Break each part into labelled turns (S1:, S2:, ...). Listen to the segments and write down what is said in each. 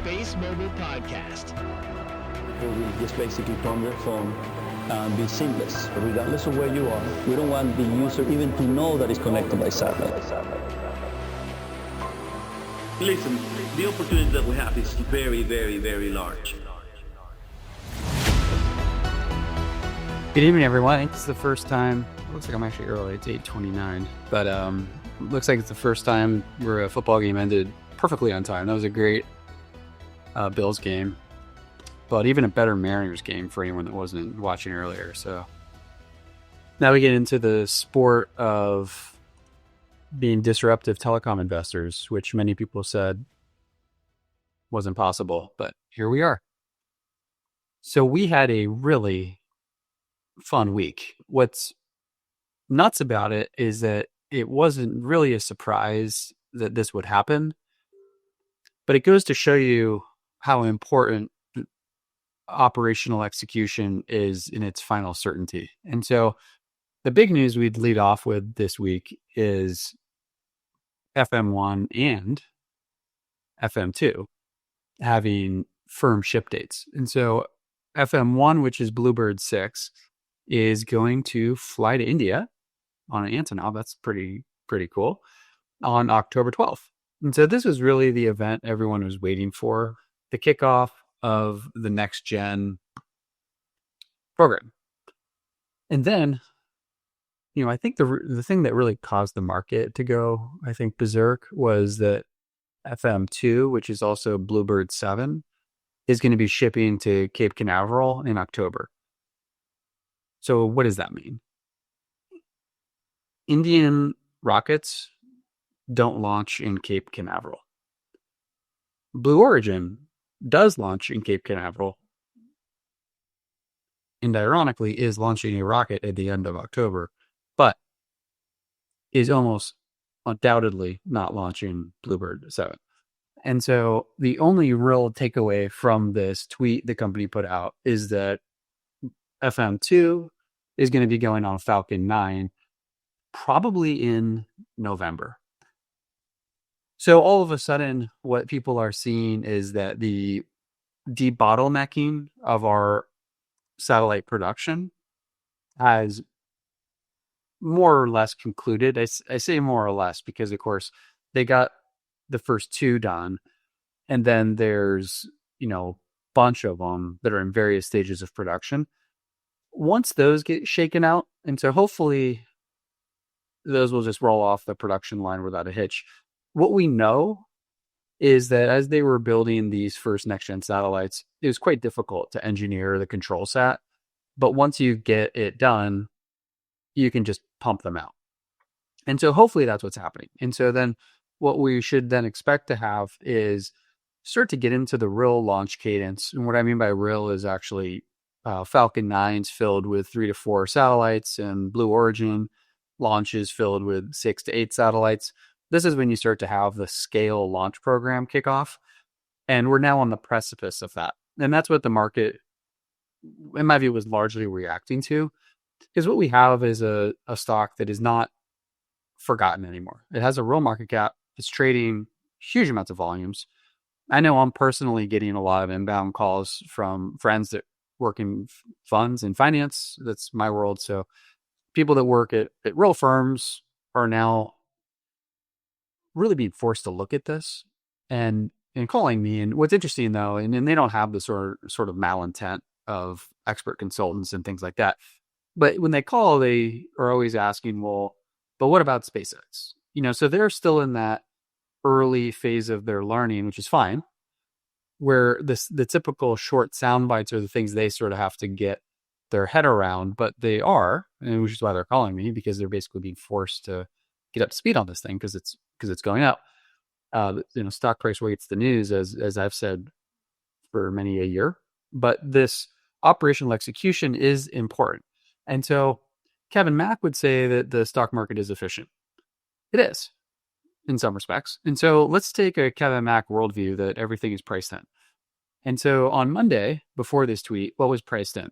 S1: Space Mobile Podcast.
S2: We just basically turn their phone and be seamless, regardless of where you are. We don't want the user even to know that it's connected by satellite. Listen, the opportunity that we have is very, very, very large.
S3: Good evening, everyone. It's the first time. It looks like I'm actually early. It's 8:29, but looks like it's the first time where a football game ended perfectly on time. That was a great Bills game, but even a better Mariners game for anyone that wasn't watching earlier. So now we get into the sport of being disruptive telecom investors, which many people said wasn't possible, but here we are. So we had a really fun week. What's nuts about it is that it wasn't really a surprise that this would happen, but it goes to show you how important operational execution is in its final certainty. And so the big news we'd lead off with this week is FM1 and FM2 having firm ship dates. And so FM1, which is Bluebird 6, is going to fly to India on an Antonov. That's pretty cool, on October 12th. And so this was really the event everyone was waiting for, the kickoff of the next gen program. And then, I think the thing that really caused the market to go, I think, berserk was that FM2, which is also Bluebird 7, is going to be shipping to Cape Canaveral in October. So what does that mean? Indian rockets don't launch in Cape Canaveral. Blue Origin does launch in Cape Canaveral, and ironically is launching a rocket at the end of October, but is almost undoubtedly not launching Bluebird 7. And so the only real takeaway from this tweet the company put out is that FM2 is going to be going on Falcon 9 probably in November. So all of a sudden, what people are seeing is that the debottlenecking of our satellite production has more or less concluded. I say more or less because, of course, they got the first two done, and then there's, a bunch of them that are in various stages of production. Once those get shaken out, and so hopefully those will just roll off the production line without a hitch. What we know is that as they were building these first next-gen satellites, it was quite difficult to engineer the control sat. But once you get it done, you can just pump them out. And so hopefully that's what's happening. And so then what we should then expect to have is start to get into the real launch cadence. And what I mean by real is actually Falcon 9's filled with 3 to 4 satellites, and Blue Origin launches filled with 6 to 8 satellites. This is when you start to have the scale launch program kick off. And we're now on the precipice of that. And that's what the market, in my view, was largely reacting to. Because what we have is a stock that is not forgotten anymore. It has a real market cap. It's trading huge amounts of volumes. I know I'm personally getting a lot of inbound calls from friends that work in funds and finance. That's my world. So people that work at real firms are now really being forced to look at this and calling me. And what's interesting, though, and they don't have the sort of malintent of expert consultants and things like that. But when they call, they are always asking, well, but what about SpaceX? So they're still in that early phase of their learning, which is fine, where the typical short sound bites are the things they sort of have to get their head around, but they are, and which is why they're calling me, because they're basically being forced to get up to speed on this thing because it's going up. Stock price weights the news, as I've said for many a year, but this operational execution is important. And so Kevin Mack would say that the stock market is efficient. It is, in some respects. And so let's take a Kevin Mack worldview that everything is priced in. And so on Monday, before this tweet, what was priced in?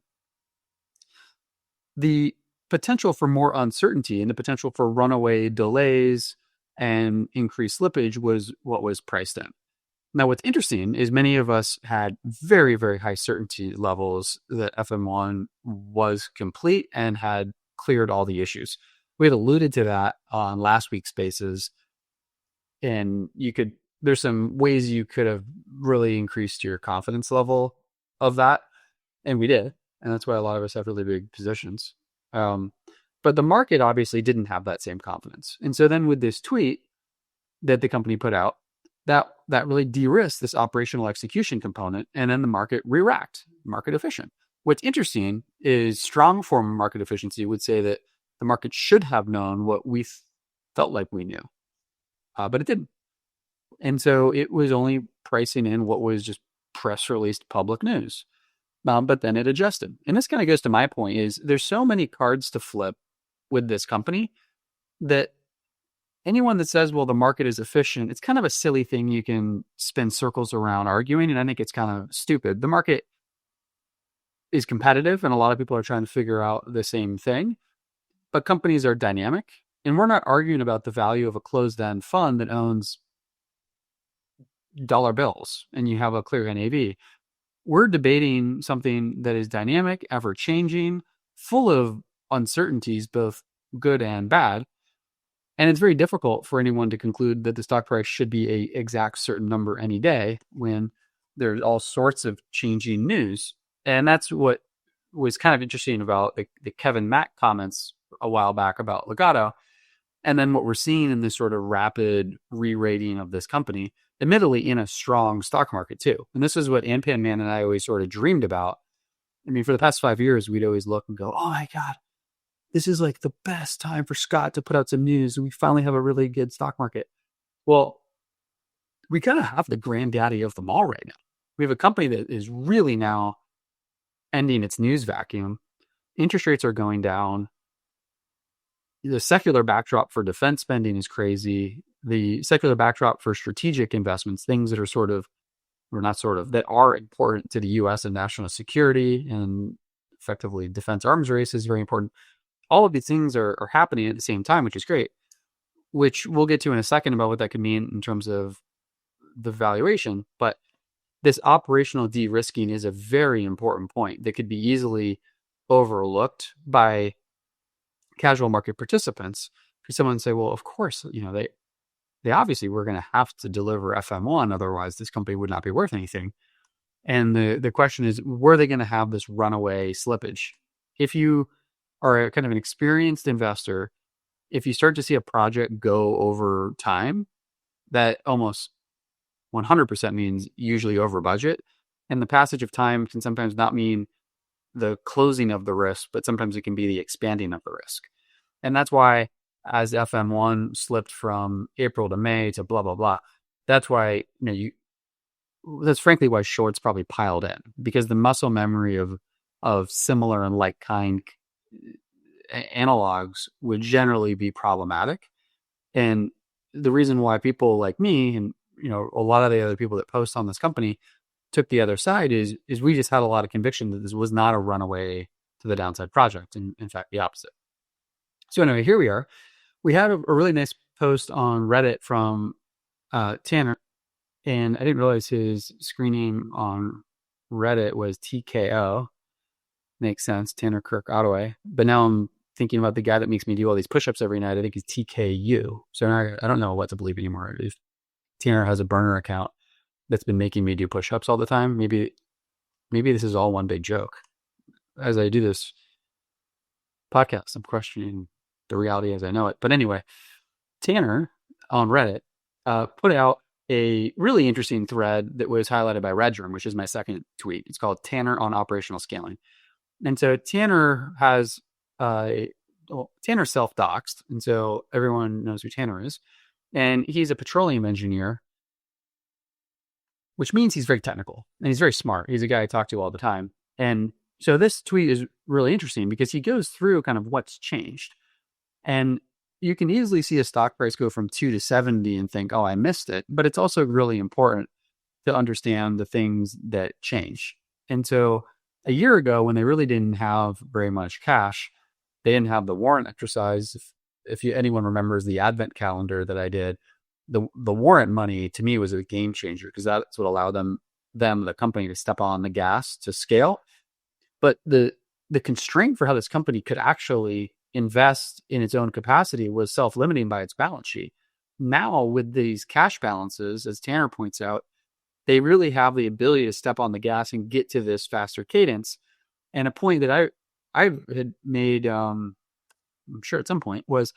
S3: The potential for more uncertainty and the potential for runaway delays and increased slippage was what was priced in. Now, what's interesting is many of us had very, very high certainty levels that FM1 was complete and had cleared all the issues. We had alluded to that on last week's Spaces, and there's some ways you could have really increased your confidence level of that, and we did, and that's why a lot of us have really big positions. But the market obviously didn't have that same confidence, and so then with this tweet that the company put out, that really de-risked this operational execution component, and then the market re-racked, market efficient. What's interesting is strong form of market efficiency would say that the market should have known what we felt like we knew, but it didn't. And so it was only pricing in what was just press released public news. But then it adjusted. And this kind of goes to my point is there's so many cards to flip with this company that anyone that says, well, the market is efficient, it's kind of a silly thing you can spin circles around arguing. And I think it's kind of stupid. The market is competitive and a lot of people are trying to figure out the same thing. But companies are dynamic. And we're not arguing about the value of a closed-end fund that owns dollar bills and you have a clear NAV. We're debating something that is dynamic, ever-changing, full of uncertainties, both good and bad. And it's very difficult for anyone to conclude that the stock price should be an exact certain number any day when there's all sorts of changing news. And that's what was kind of interesting about the Kevin Mack comments a while back about Legato. And then what we're seeing in this sort of rapid re-rating of this company, admittedly in a strong stock market too. And this is what Anpan Man and I always sort of dreamed about. I mean, for the past 5 years, we'd always look and go, oh my God, this is like the best time for Scott to put out some news. We finally have a really good stock market. Well, we kind of have the granddaddy of them all right now. We have a company that is really now ending its news vacuum. Interest rates are going down. The secular backdrop for defense spending is crazy. The secular backdrop for strategic investments, things that are that are important to the U.S. and national security and effectively defense arms race is very important. All of these things are happening at the same time, which is great, which we'll get to in a second about what that could mean in terms of the valuation. But this operational de-risking is a very important point that could be easily overlooked by casual market participants. For someone to say, well, of course, they obviously were going to have to deliver FM1, otherwise this company would not be worth anything. And the question is, were they going to have this runaway slippage? If you are a kind of an experienced investor, if you start to see a project go over time, that almost 100% means usually over budget. And the passage of time can sometimes not mean the closing of the risk, but sometimes it can be the expanding of the risk. And that's why as FM1 slipped from April to May to blah, blah, blah, that's why, that's frankly why shorts probably piled in, because the muscle memory of similar and like kind analogs would generally be problematic. And the reason why people like me and, a lot of the other people that post on this company took the other side is we just had a lot of conviction that this was not a runaway to the downside project. And in fact, the opposite. So anyway, here we are. We had a really nice post on Reddit from Tanner, and I didn't realize his screen name on Reddit was TKO. Makes sense, Tanner Kirk Ottaway. But now I'm thinking about the guy that makes me do all these push-ups every night. I think he's TKU. So now I don't know what to believe anymore. If Tanner has a burner account that's been making me do push-ups all the time, maybe this is all one big joke. As I do this podcast, I'm questioning the reality as I know it. But anyway, Tanner on Reddit put out a really interesting thread that was highlighted by Redrum, which is my second tweet. It's called Tanner on Operational Scaling. And so Tanner has Tanner self-doxed, and so everyone knows who Tanner is. And he's a petroleum engineer, which means he's very technical and he's very smart. He's a guy I talk to all the time. And so this tweet is really interesting because he goes through kind of what's changed. And you can easily see a stock price go from 2 to 70 and think, oh, I missed it. But it's also really important to understand the things that change. And so a year ago, when they really didn't have very much cash, they didn't have the warrant exercise. If anyone remembers the advent calendar that I did, the warrant money to me was a game changer because that's what allowed the company to step on the gas to scale. But the constraint for how this company could actually invest in its own capacity was self-limiting by its balance sheet. Now with these cash balances, as Tanner points out, they really have the ability to step on the gas and get to this faster cadence. And a point that I had made, I'm sure at some point, was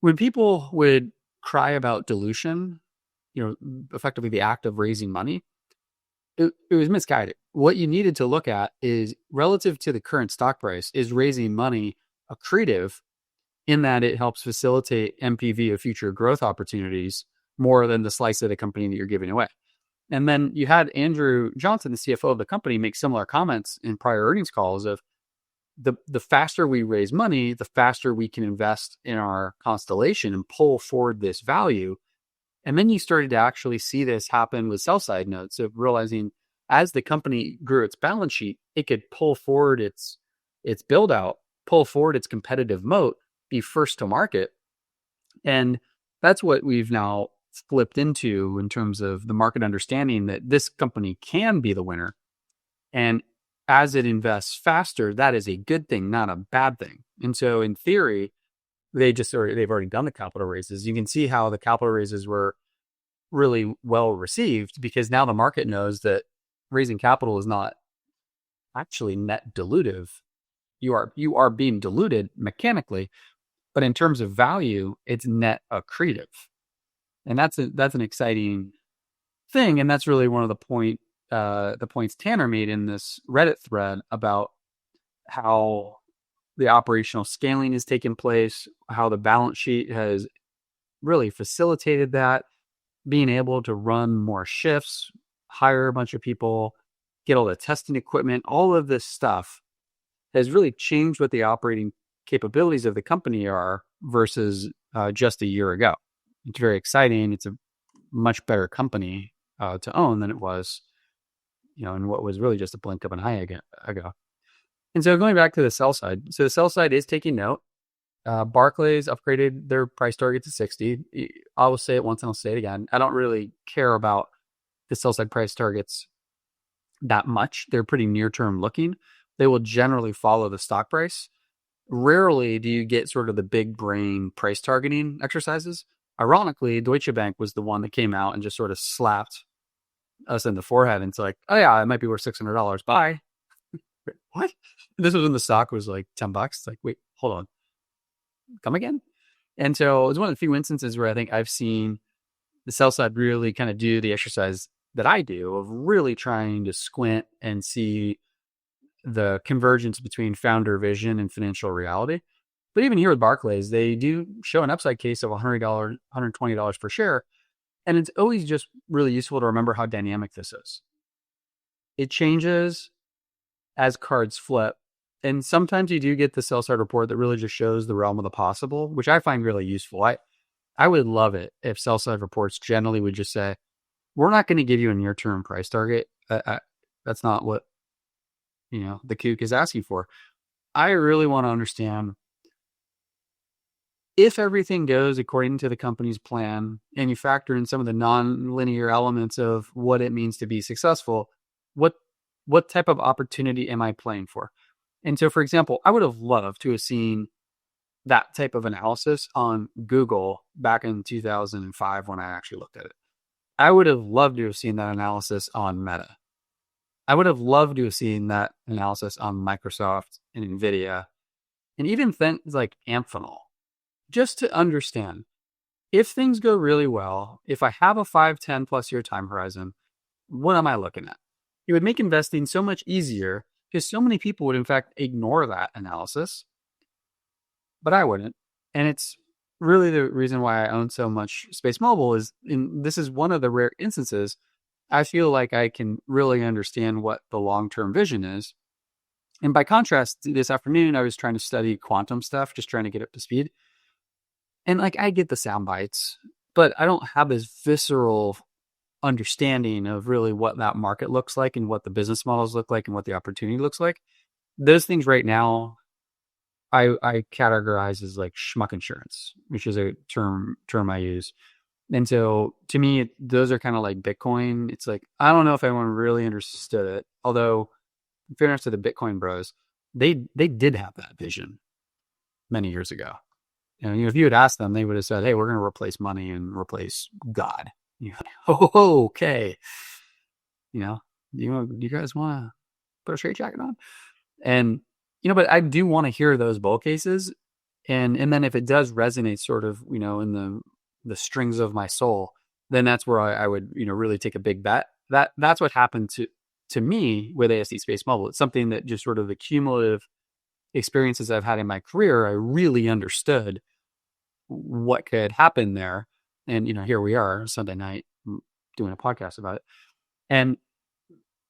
S3: when people would cry about dilution, effectively the act of raising money, it was misguided. What you needed to look at is relative to the current stock price, is raising money accretive in that it helps facilitate MPV of future growth opportunities more than the slice of the company that you're giving away. And then you had Andrew Johnson, the CFO of the company, make similar comments in prior earnings calls of the faster we raise money, the faster we can invest in our constellation and pull forward this value. And then you started to actually see this happen with sell side notes of realizing as the company grew its balance sheet, it could pull forward its build out, pull forward its competitive moat, be first to market. And that's what we've now flipped into in terms of the market understanding that this company can be the winner. And as it invests faster, that is a good thing, not a bad thing. And so in theory, they've already done the capital raises. You can see how the capital raises were really well received because now the market knows that raising capital is not actually net dilutive. You are being diluted mechanically, but in terms of value, it's net accretive. And that's an exciting thing. And that's really one of the points Tanner made in this Reddit thread about how the operational scaling has taken place, how the balance sheet has really facilitated that, being able to run more shifts, hire a bunch of people, get all the testing equipment, all of this stuff has really changed what the operating capabilities of the company are versus just a year ago. It's very exciting. It's a much better company to own than it was, in what was really just a blink of an eye ago. And so going back to the sell side, so the sell side is taking note. Barclays upgraded their price target to 60. I will say it once and I'll say it again. I don't really care about the sell side price targets that much. They're pretty near term looking. They will generally follow the stock price. Rarely do you get sort of the big brain price targeting exercises. Ironically, Deutsche Bank was the one that came out and just sort of slapped us in the forehead. And it's like, oh yeah, it might be worth $600. Bye. What? This was when the stock was like $10. It's like, wait, hold on. Come again? And so it's one of the few instances where I think I've seen the sell side really kind of do the exercise that I do of really trying to squint and see the convergence between founder vision and financial reality. But even here with Barclays, they do show an upside case of $100, $120 per share. And it's always just really useful to remember how dynamic this is. It changes as cards flip. And sometimes you do get the sell side report that really just shows the realm of the possible, which I find really useful. I would love it if sell side reports generally would just say, we're not going to give you a near-term price target. That's not what the Kook is asking for. I really want to understand if everything goes according to the company's plan and you factor in some of the non-linear elements of what it means to be successful, what type of opportunity am I playing for? And so, for example, I would have loved to have seen that type of analysis on Google back in 2005 when I actually looked at it. I would have loved to have seen that analysis on Meta. I would have loved to have seen that analysis on Microsoft and NVIDIA and even things like Amphenol, just to understand if things go really well, if I have a 5, 10 plus year time horizon, what am I looking at? It would make investing so much easier because so many people would in fact ignore that analysis, but I wouldn't. And it's really the reason why I own so much Space Mobile this is one of the rare instances I feel like I can really understand what the long-term vision is. And by contrast, this afternoon, I was trying to study quantum stuff, just trying to get up to speed. And I get the sound bites, but I don't have this visceral understanding of really what that market looks like and what the business models look like and what the opportunity looks like. Those things right now, I categorize as like schmuck insurance, which is a term I use. And so to me, those are kind of like Bitcoin. It's like, I don't know if anyone really understood it. Although, in fairness to the Bitcoin bros, they did have that vision many years ago. If you had asked them, they would have said, "Hey, we're going to replace money and replace God." Oh, okay. You guys want to put a straight jacket on? And but I do want to hear those bull cases, and then if it does resonate, sort of, in the strings of my soul, then that's where I would really take a big bet. That's what happened to me with ASD Space Mobile. It's something that just sort of the cumulative experiences I've had in my career, I really understood what could happen there. And, here we are Sunday night doing a podcast about it. And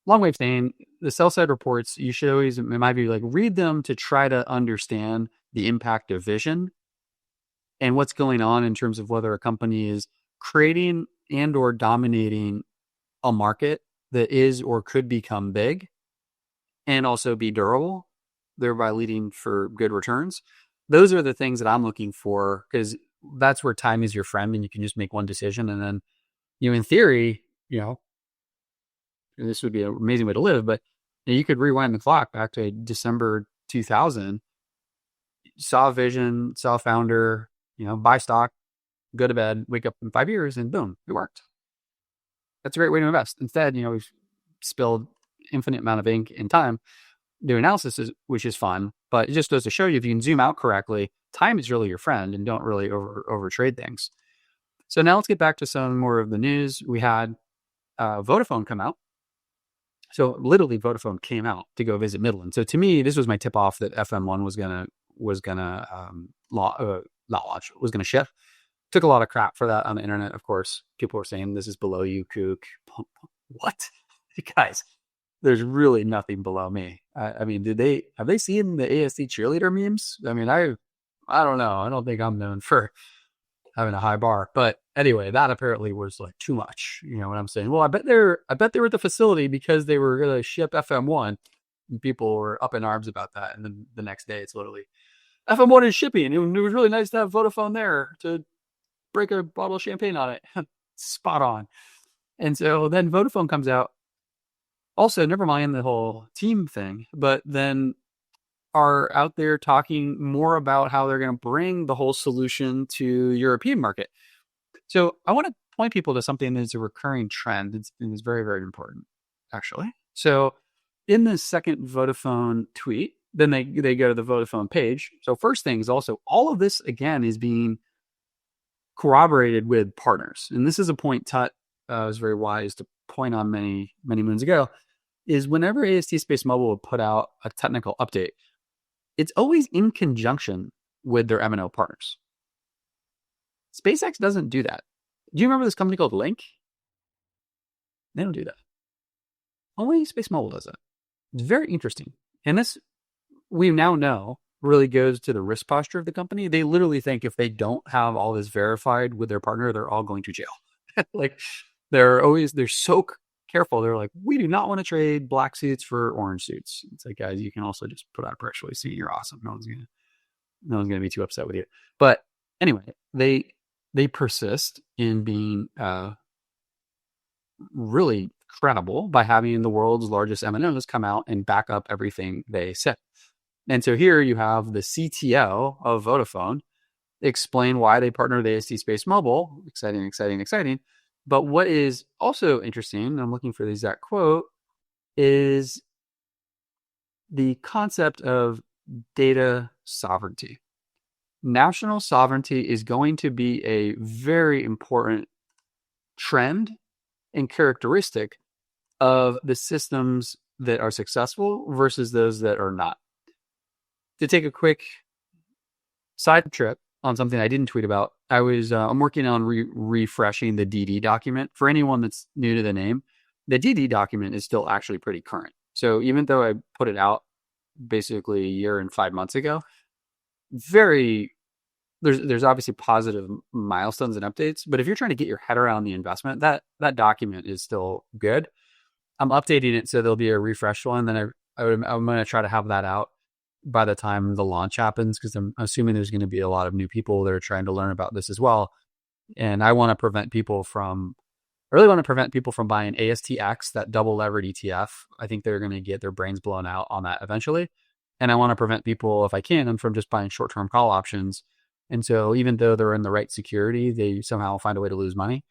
S3: long way of saying, the sell side reports, you should always, in my view, like, read them to try to understand the impact of vision and what's going on in terms of whether a company is creating and or dominating a market that is or could become big and also be durable, thereby leading for good returns. Those are the things that I'm looking for, because that's where time is your friend and you can just make one decision. And then, in theory, this would be an amazing way to live, but you could rewind the clock back to December 2000, saw a vision, saw a founder, buy stock, go to bed, wake up in 5 years, and boom, it worked. That's a great way to invest. Instead, we've spilled infinite amount of ink and time do analysis, which is fun, but it just goes to show you, if you can zoom out correctly, time is really your friend, and don't really over trade things. So now let's get back to some more of the news. We had Vodafone come out. So literally, Vodafone came out to go visit Midland. So to me, this was my tip off that FM1 was gonna not launch, was gonna ship. Took a lot of crap for that on the internet. Of course, people were saying this is below you, Kook. What, guys? There's really nothing below me. I mean, have they seen the ASC cheerleader memes? I mean, I don't know. I don't think I'm known for having a high bar, but anyway, that apparently was like too much. You know what I'm saying? Well, I bet they were at the facility because they were going to ship FM1, and people were up in arms about that. And then the next day, it's literally FM1 is shipping. It was really nice to have Vodafone there to break a bottle of champagne on it. Spot on. And so then Vodafone comes out. Also, never mind the whole team thing, but then are out there talking more about how they're going to bring the whole solution to European market. So I want to point people to something that's a recurring trend. It's very, very important, actually. So in the second Vodafone tweet, then they go to the Vodafone page. So first thing is also, all of this, again, is being corroborated with partners. And this is a point Tut was very wise to point on many, many moons ago, is whenever AST Space Mobile will put out a technical update, it's always in conjunction with their MNO partners. SpaceX doesn't do that. Do you remember this company called Link? They don't do that. Only Space Mobile does it. It's very interesting. And this, we now know, really goes to the risk posture of the company. They literally think if they don't have all this verified with their partner, they're all going to jail. Like, they're so careful. They're like, we do not want to trade black suits for orange suits. It's like, guys, you can also just put out a press release saying you're awesome. No one's gonna be too upset with you. But anyway, they persist in being really credible by having the world's largest MNOs come out and back up everything they said. And so here you have the CTO of Vodafone explain why they partner with AST Space Mobile. Exciting, exciting, exciting. But what is also interesting, I'm looking for the exact quote, is the concept of data sovereignty. National sovereignty is going to be a very important trend and characteristic of the systems that are successful versus those that are not. To take a quick side trip on something I didn't tweet about, I'm working on refreshing the DD document. For anyone that's new to the name, the DD document is still actually pretty current. So even though I put it out basically a year and 5 months ago, there's obviously positive milestones and updates. But if you're trying to get your head around the investment, that document is still good. I'm updating it so there'll be a refresh one. Then I'm going to try to have that out by the time the launch happens, because I'm assuming there's going to be a lot of new people that are trying to learn about this as well. And I want to prevent people from, I really want to prevent people from buying ASTX, that double levered ETF. I think they're going to get their brains blown out on that eventually. And I want to prevent people, if I can, from just buying short-term call options. And so even though they're in the right security, they somehow find a way to lose money.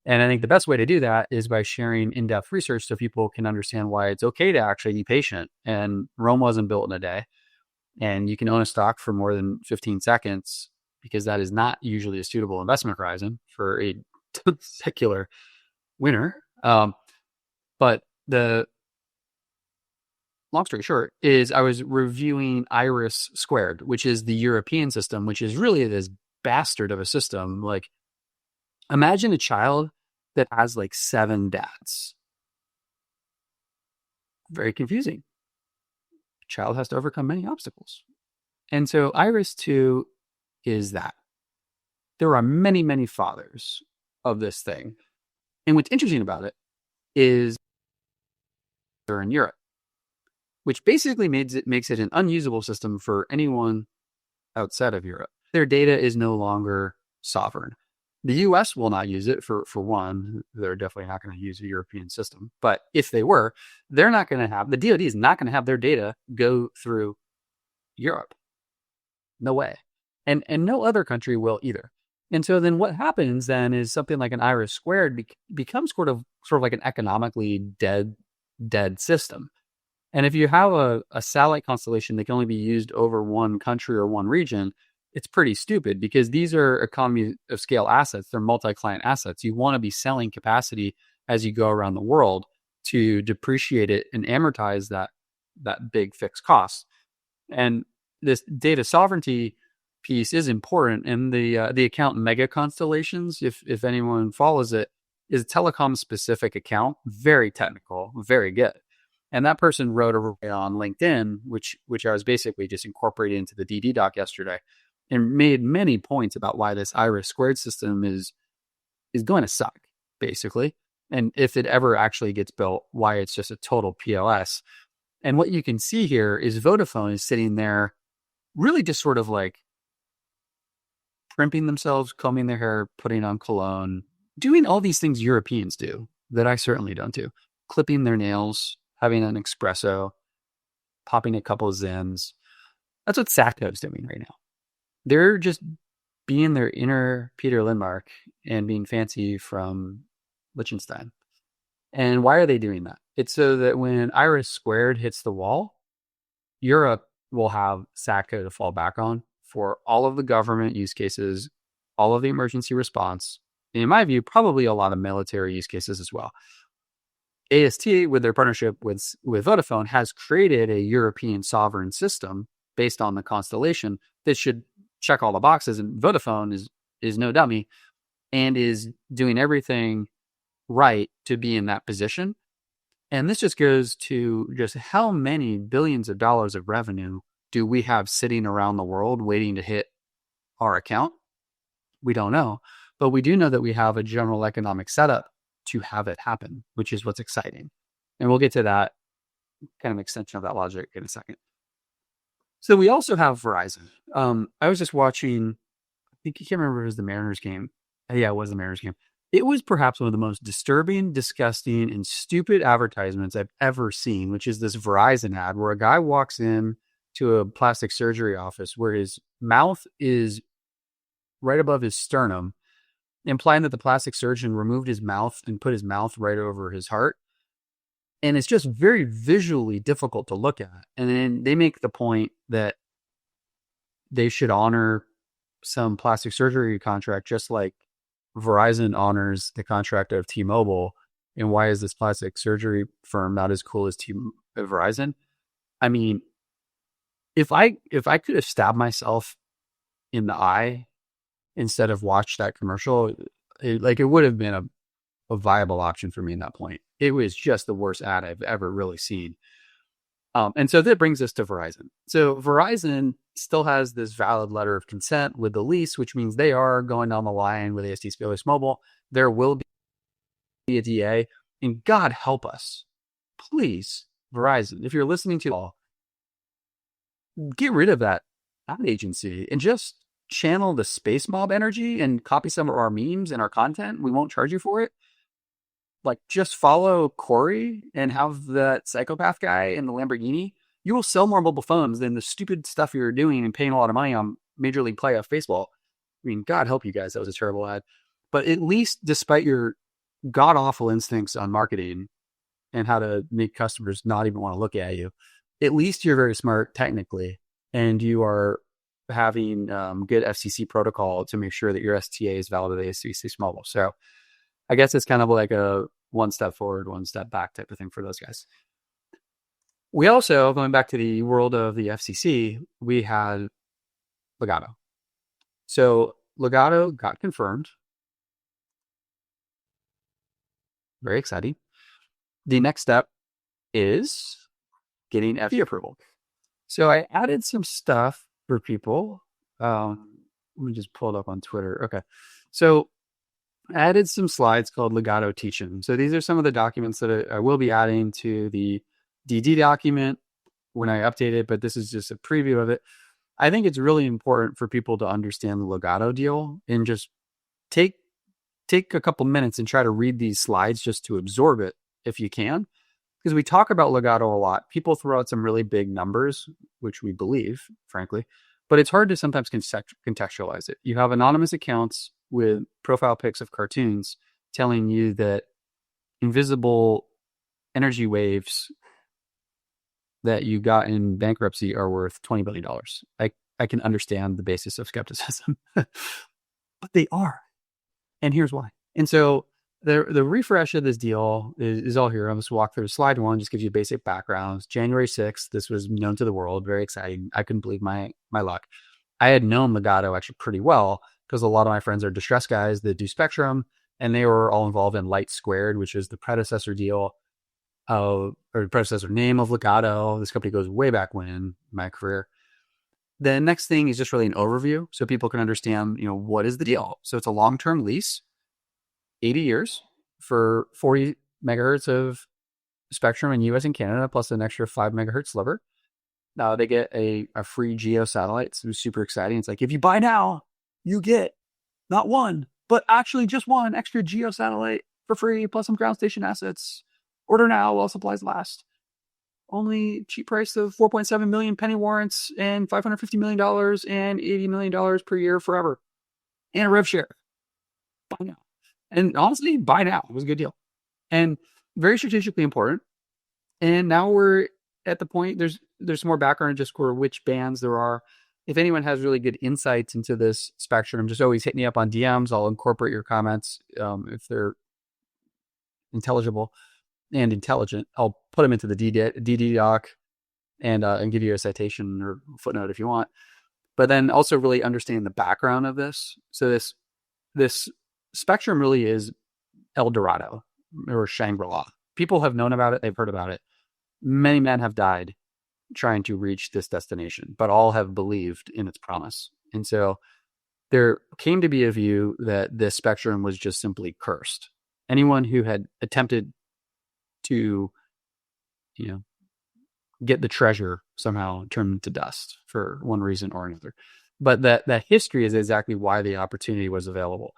S3: And I think the best way to do that is by sharing in-depth research so people can understand why it's okay to actually be patient. And Rome wasn't built in a day. And you can own a stock for more than 15 seconds because that is not usually a suitable investment horizon for a secular winner. But the long story short is I was reviewing Iris Squared, which is the European system, which is really this bastard of a system. Like, imagine a child that has like 7 dads. Very confusing. Child has to overcome many obstacles. And so Iris 2 is that. There are many, many fathers of this thing. And what's interesting about it is they're in Europe, which basically makes it an unusable system for anyone outside of Europe. Their data is no longer sovereign. The US will not use it for one. They're definitely not going to use a European system. But if they were, they're not going to have, the DoD is not going to have their data go through Europe. No way. And no other country will either. And so then what happens then is something like an Iris Squared becomes sort of like an economically dead system. And if you have a satellite constellation that can only be used over one country or one region, it's pretty stupid because these are economy of scale assets. They're multi-client assets. You want to be selling capacity as you go around the world to depreciate it and amortize that big fixed cost. And this data sovereignty piece is important. And the account Mega Constellations, if anyone follows it, is a telecom specific account, very technical, very good. And that person wrote on LinkedIn, which I was basically just incorporated into the DD doc yesterday, and made many points about why this Iris Squared system is going to suck, basically. And if it ever actually gets built, why it's just a total POS. And what you can see here is Vodafone is sitting there really just sort of like primping themselves, combing their hair, putting on cologne, doing all these things Europeans do that I certainly don't do. Clipping their nails, having an espresso, popping a couple of Zens. That's what Satco's doing right now. They're just being their inner Peter Lindmark and being fancy from Liechtenstein. And why are they doing that? It's so that when Iris Squared hits the wall, Europe will have Satco to fall back on for all of the government use cases, all of the emergency response, and in my view, probably a lot of military use cases as well. AST, with their partnership with Vodafone, has created a European sovereign system based on the constellation that should check all the boxes. And Vodafone is no dummy and is doing everything right to be in that position. And this just goes to just how many billions of dollars of revenue do we have sitting around the world waiting to hit our account? We don't know, but we do know that we have a general economic setup to have it happen, which is what's exciting. And we'll get to that kind of extension of that logic in a second. So we also have Verizon. I was just watching, I think, you can't remember if it was the Mariners game. Yeah, it was the Mariners game. It was perhaps one of the most disturbing, disgusting, and stupid advertisements I've ever seen, which is this Verizon ad where a guy walks in to a plastic surgery office where his mouth is right above his sternum, implying that the plastic surgeon removed his mouth and put his mouth right over his heart. And it's just very visually difficult to look at. And then they make the point that they should honor some plastic surgery contract, just like Verizon honors the contract of T-Mobile. And why is this plastic surgery firm not as cool as Verizon? I mean, if I could have stabbed myself in the eye instead of watched that commercial, it would have been a viable option for me in that point. It was just the worst ad I've ever really seen. And so that brings us to Verizon. So Verizon still has this valid letter of consent with the lease, which means they are going down the line with AST SpaceX Mobile. There will be a DA, and God help us, please, Verizon, if you're listening to all, get rid of that ad agency and just channel the space mob energy and copy some of our memes and our content, we won't charge you for it. Like, just follow Corey and have that psychopath guy in the Lamborghini. You will sell more mobile phones than the stupid stuff you're doing and paying a lot of money on Major League Playoff Baseball. I mean, God help you guys. That was a terrible ad. But at least, despite your god awful instincts on marketing and how to make customers not even want to look at you, at least you're very smart technically, and you are having good FCC protocol to make sure that your STA is valid with ASC mobile. So I guess it's kind of like a one step forward, one step back type of thing for those guys. We also, going back to the world of the FCC, we had Legato. So Legato got confirmed. Very exciting. The next step is getting FCC approval. So I added some stuff for people. Let me just pull it up on Twitter. Okay. So I added some slides called Legato Teach-In. So these are some of the documents that I will be adding to the DD document when I update it, but this is just a preview of it. I think it's really important for people to understand the Legato deal and just take a couple minutes and try to read these slides just to absorb it if you can. Because we talk about Legato a lot. People throw out some really big numbers, which we believe, frankly, but it's hard to sometimes contextualize it. You have anonymous accounts with profile pics of cartoons telling you that invisible energy waves that you got in bankruptcy are worth $20 billion. I can understand the basis of skepticism, but they are. And here's why. And so the refresh of this deal is all here. I'll just walk through slide one, just gives you basic backgrounds. January 6th, this was known to the world. Very exciting. I couldn't believe my luck. I had known Legato actually pretty well because a lot of my friends are distressed guys that do Spectrum, and they were all involved in Light Squared, which is the predecessor deal or predecessor name of Legato. This company goes way back when in my career. The next thing is just really an overview so people can understand, what is the deal? So it's a long-term lease, 80 years for 40 megahertz of spectrum in US and Canada, plus an extra 5 megahertz sliver. Now they get a free geo satellite. So it's super exciting. It's like, if you buy now, you get not one, but actually just one extra geo satellite for free, plus some ground station assets. Order now while supplies last. Only cheap price of 4.7 million penny warrants and $550 million and $80 million per year forever. And a rev share. Buy now. And honestly, buy now. It was a good deal. And very strategically important. And now we're at the point, there's some more background just for which bands there are. If anyone has really good insights into this spectrum, just always hit me up on DMs. I'll incorporate your comments if they're intelligible and intelligent. I'll put them into the DD doc and give you a citation or footnote if you want. But then also really understand the background of this. So this spectrum really is El Dorado or Shangri-La. People have known about it. They've heard about it. Many men have died trying to reach this destination, but all have believed in its promise. And so there came to be a view that this spectrum was just simply cursed. Anyone who had attempted to, get the treasure somehow turned to dust for one reason or another. But that history is exactly why the opportunity was available.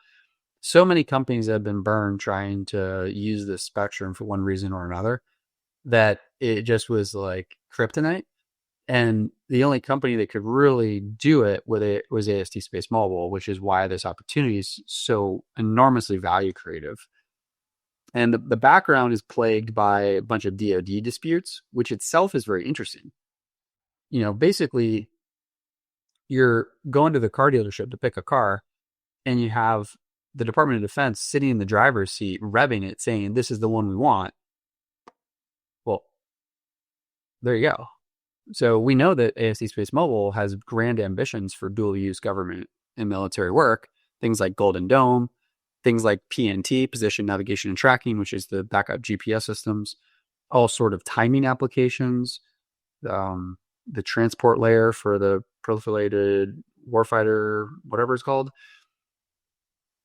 S3: So many companies have been burned trying to use this spectrum for one reason or another that it just was like kryptonite. And the only company that could really do it with it was AST Space Mobile, which is why this opportunity is so enormously value creative. And the background is plagued by a bunch of DoD disputes, which itself is very interesting. Basically, you're going to the car dealership to pick a car, and you have the Department of Defense sitting in the driver's seat, revving it, saying, "This is the one we want." Well, there you go. So we know that AST Space Mobile has grand ambitions for dual-use government and military work, things like Golden Dome, things like PNT, Position, Navigation, and Tracking, which is the backup GPS systems, all sort of timing applications, the transport layer for the proliferated warfighter, whatever it's called.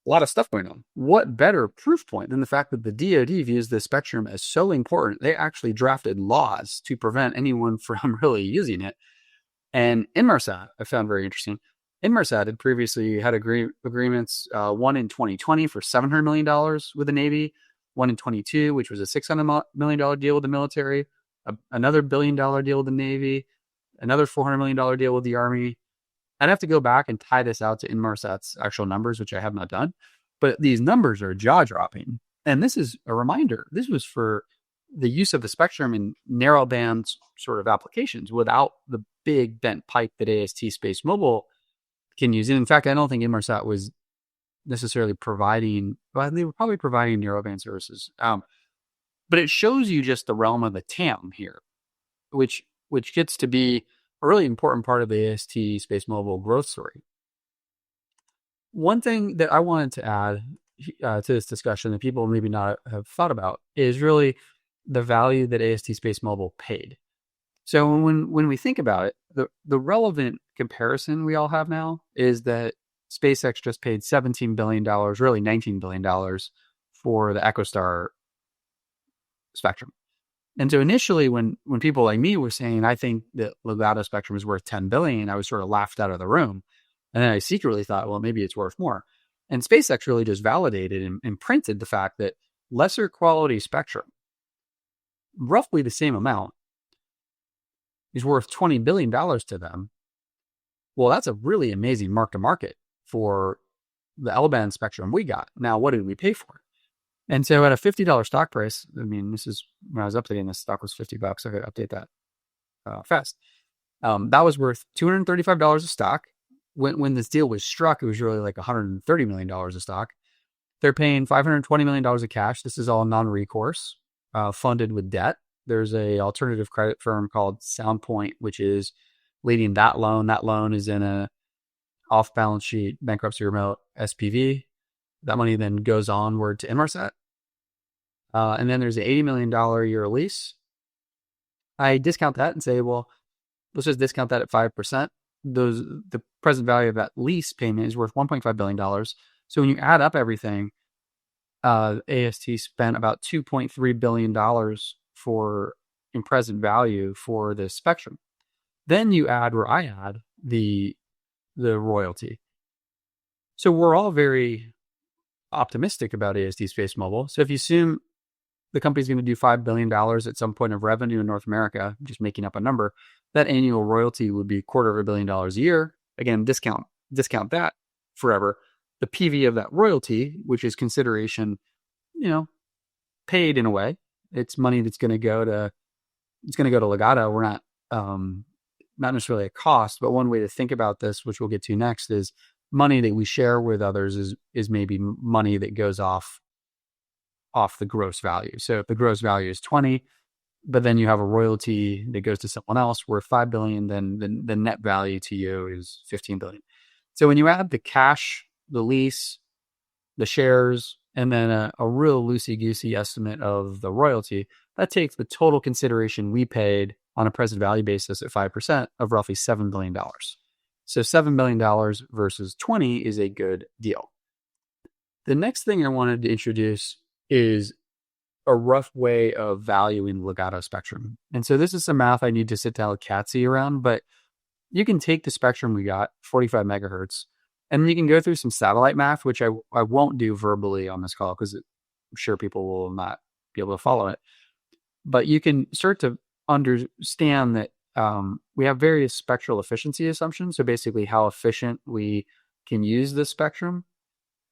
S3: A lot of stuff going on. What better proof point than the fact that the DoD views this spectrum as so important, they actually drafted laws to prevent anyone from really using it. And Inmarsat, I found very interesting. Inmarsat had previously had agreements, one in 2020 for $700 million with the Navy, one in 22, which was a $600 million deal with the military, another $1 billion deal with the Navy, another $400 million deal with the Army. I'd have to go back and tie this out to Inmarsat's actual numbers, which I have not done. But these numbers are jaw-dropping. And this is a reminder. This was for the use of the spectrum in narrowband sort of applications without the big bent pipe that AST Space Mobile can use. And in fact, I don't think Inmarsat was necessarily providing, well, they were probably providing narrowband services. But it shows you just the realm of the TAM here, which gets to be a really important part of the AST Space Mobile growth story. One thing that I wanted to add to this discussion that people maybe not have thought about is really the value that AST Space Mobile paid. So when we think about it, the relevant comparison we all have now is that SpaceX just paid $17 billion, really $19 billion for the EchoStar spectrum. And so initially when people like me were saying, I think that Ligado spectrum is worth $10 billion, I was sort of laughed out of the room. And then I secretly thought, well, maybe it's worth more. And SpaceX really just validated and printed the fact that lesser quality spectrum, roughly the same amount, is worth $20 billion to them. Well, that's a really amazing mark to market for the L-band spectrum we got. Now, what did we pay for it? And so at a $50 stock price, I mean, this is when I was updating this, stock was $50. I could update that fast. That was worth $235 a stock. When this deal was struck, it was really like $130 million a stock. They're paying $520 million of cash. This is all non-recourse, funded with debt. There's a alternative credit firm called Soundpoint, which is leading that loan. That loan is in a off-balance sheet bankruptcy remote SPV. That money then goes onward to Inmarsat. And then there's an $80 million a year lease. I discount that and say, well, let's just discount that at 5%. The present value of that lease payment is worth $1.5 billion. So when you add up everything, AST spent about $2.3 billion in present value for this spectrum. Then you add, or I add, the royalty. So we're all very optimistic about AST Space Mobile. So if you assume the company's going to do $5 billion at some point of revenue in North America, just making up a number, that annual royalty would be $250 million a year. Again, discount that forever. The PV of that royalty, which is consideration, paid in a way. It's money that's going to go to Ligado. We're not necessarily a cost, but one way to think about this, which we'll get to next, is money that we share with others is maybe money that goes off the gross value. So if the gross value is 20, but then you have a royalty that goes to someone else worth $5 billion, then the net value to you is $15 billion. So when you add the cash, the lease, the shares, and then a real loosey-goosey estimate of the royalty, that takes the total consideration we paid on a present value basis at 5% of roughly $7 billion. So $7 billion versus 20 is a good deal. The next thing I wanted to introduce is a rough way of valuing Ligado spectrum. And so this is some math I need to sit down with Katzy around, but you can take the spectrum we got, 45 megahertz, and then you can go through some satellite math, which I won't do verbally on this call because I'm sure people will not be able to follow it. But you can start to understand that we have various spectral efficiency assumptions. So basically how efficient we can use this spectrum,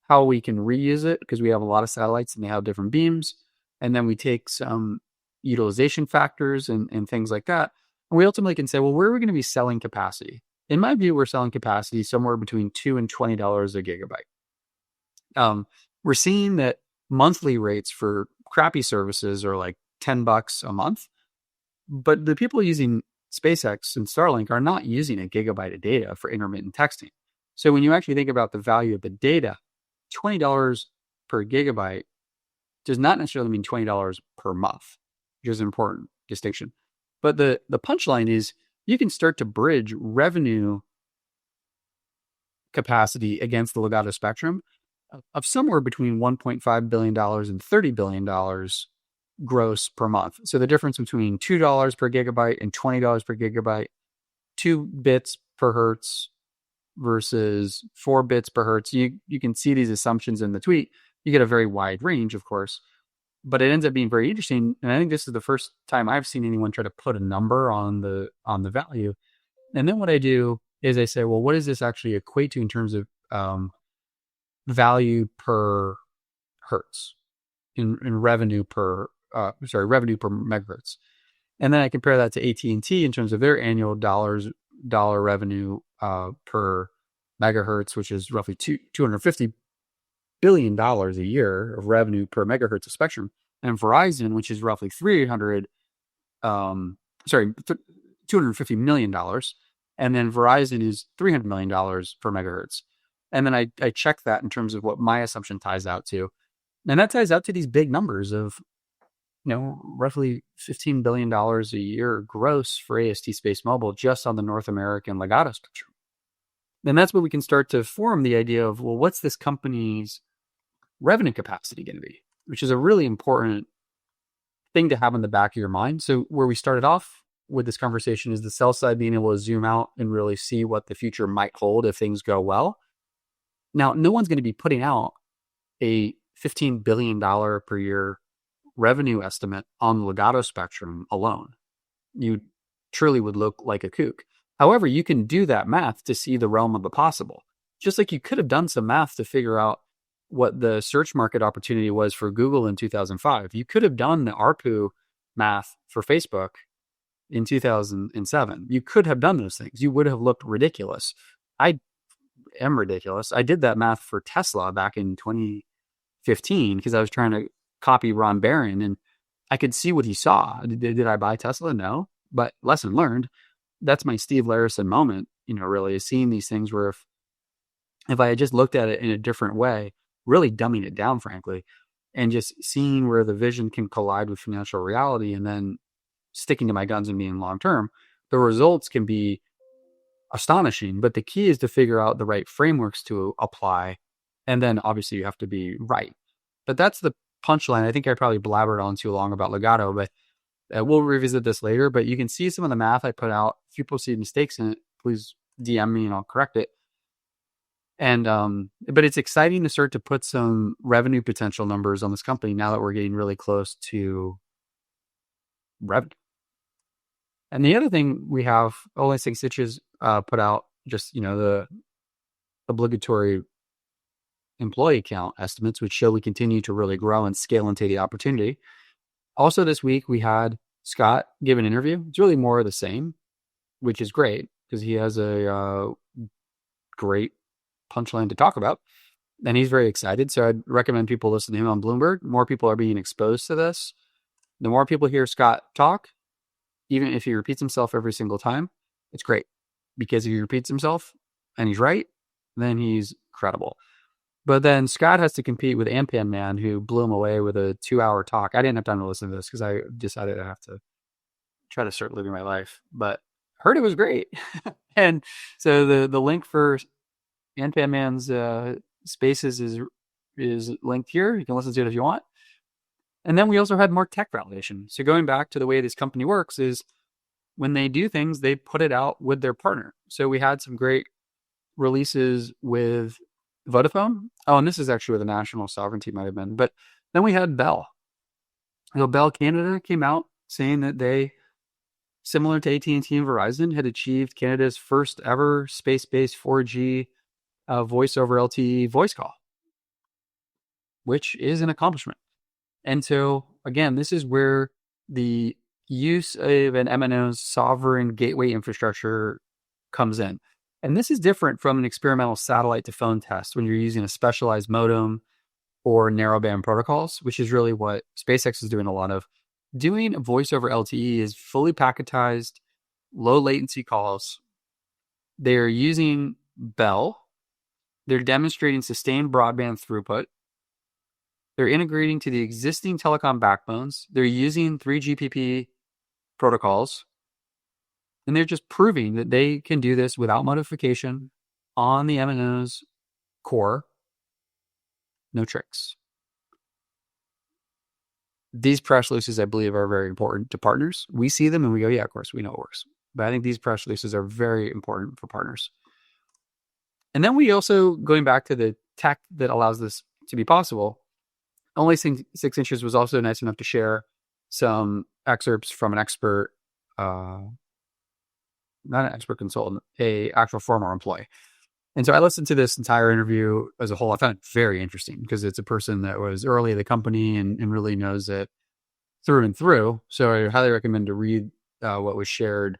S3: how we can reuse it, because we have a lot of satellites and they have different beams. And then we take some utilization factors and things like that. And we ultimately can say, well, where are we going to be selling capacity? In my view, we're selling capacity somewhere between $2 and $20 a gigabyte. We're seeing that monthly rates for crappy services are like $10 a month. But the people using SpaceX and Starlink are not using a gigabyte of data for intermittent texting. So when you actually think about the value of the data, $20 per gigabyte does not necessarily mean $20 per month, which is an important distinction. But the punchline is you can start to bridge revenue capacity against the Ligado spectrum of somewhere between $1.5 billion and $30 billion gross per month. So the difference between $2 per gigabyte and $20 per gigabyte, 2 bits per hertz versus 4 bits per hertz. You can see these assumptions in the tweet. You get a very wide range, of course, but it ends up being very interesting. And I think this is the first time I've seen anyone try to put a number on the value. And then what I do is I say, well, what does this actually equate to in terms of value per hertz, in revenue per revenue per megahertz? And then I compare that to AT&T in terms of their annual dollar revenue per megahertz, which is roughly $250 billion a year of revenue per megahertz of spectrum, and Verizon, which is roughly $250 million, and then Verizon is $300 million per megahertz. And then I check that in terms of what my assumption ties out to, and that ties out to these big numbers of, roughly $15 billion a year gross for AST Space Mobile just on the North American Legato spectrum. And that's where we can start to form the idea of, well, what's this company's revenue capacity going to be, which is a really important thing to have in the back of your mind. So where we started off with this conversation is the sell side being able to zoom out and really see what the future might hold if things go well. Now, no one's going to be putting out a $15 billion per year revenue estimate on the Legato spectrum alone. You truly would look like a kook. However, you can do that math to see the realm of the possible. Just like you could have done some math to figure out what the search market opportunity was for Google in 2005. You could have done the ARPU math for Facebook in 2007. You could have done those things. You would have looked ridiculous. I am ridiculous. I did that math for Tesla back in 2015 because I was trying to copy Ron Barron, and I could see what he saw. Did I buy Tesla? No. But lesson learned. That's my Steve Larison moment, really, is seeing these things where if I had just looked at it in a different way, really dumbing it down, frankly, and just seeing where the vision can collide with financial reality and then sticking to my guns and being long-term, the results can be astonishing. But the key is to figure out the right frameworks to apply. And then obviously you have to be right. But that's the punchline. I think I probably blabbered on too long about Legato, but we'll revisit this later. But you can see some of the math I put out. If people see mistakes in it, please DM me and I'll correct it. And but it's exciting to start to put some revenue potential numbers on this company now that we're getting really close to revenue. And the other thing we have, Only Six Stitches put out just the obligatory employee count estimates, which show we continue to really grow and scale into the opportunity. Also this week we had Scott give an interview. It's really more of the same, which is great because he has a great punchline to talk about, and he's very excited. So I'd recommend people listen to him on Bloomberg. More people are being exposed to this. The more people hear Scott talk, even if he repeats himself every single time, it's great, because if he repeats himself and he's right, then he's credible. But then Scott has to compete with Ampan Man, who blew him away with a 2-hour talk. I didn't have time to listen to this because I decided I have to try to start living my life, but heard it was great. And so the link for Ampan Man's spaces is linked here. You can listen to it if you want. And then we also had more tech validation. So going back to the way this company works is when they do things, they put it out with their partner. So we had some great releases with Vodafone. Oh, and this is actually where the national sovereignty might have been. But then we had Bell. So Bell Canada came out saying that they, similar to AT&T and Verizon, had achieved Canada's first ever space-based 4G voice over LTE voice call, which is an accomplishment. And so, again, this is where the use of an MNO's sovereign gateway infrastructure comes in. And this is different from an experimental satellite to phone test when you're using a specialized modem or narrowband protocols, which is really what SpaceX is doing a lot of. Doing voice over LTE is fully packetized, low latency calls. They're using Bell. They're demonstrating sustained broadband throughput. They're integrating to the existing telecom backbones. They're using 3GPP protocols. And they're just proving that they can do this without modification on the MNO's core. No tricks. These press releases, I believe, are very important to partners. We see them and we go, yeah, of course, we know it works. But I think these press releases are very important for partners. And then we also, going back to the tech that allows this to be possible, Only 6 Inches was also nice enough to share some excerpts from an expert, not an expert consultant, a actual former employee. And so I listened to this entire interview as a whole. I found it very interesting because it's a person that was early at the company and really knows it through and through. So I highly recommend to read what was shared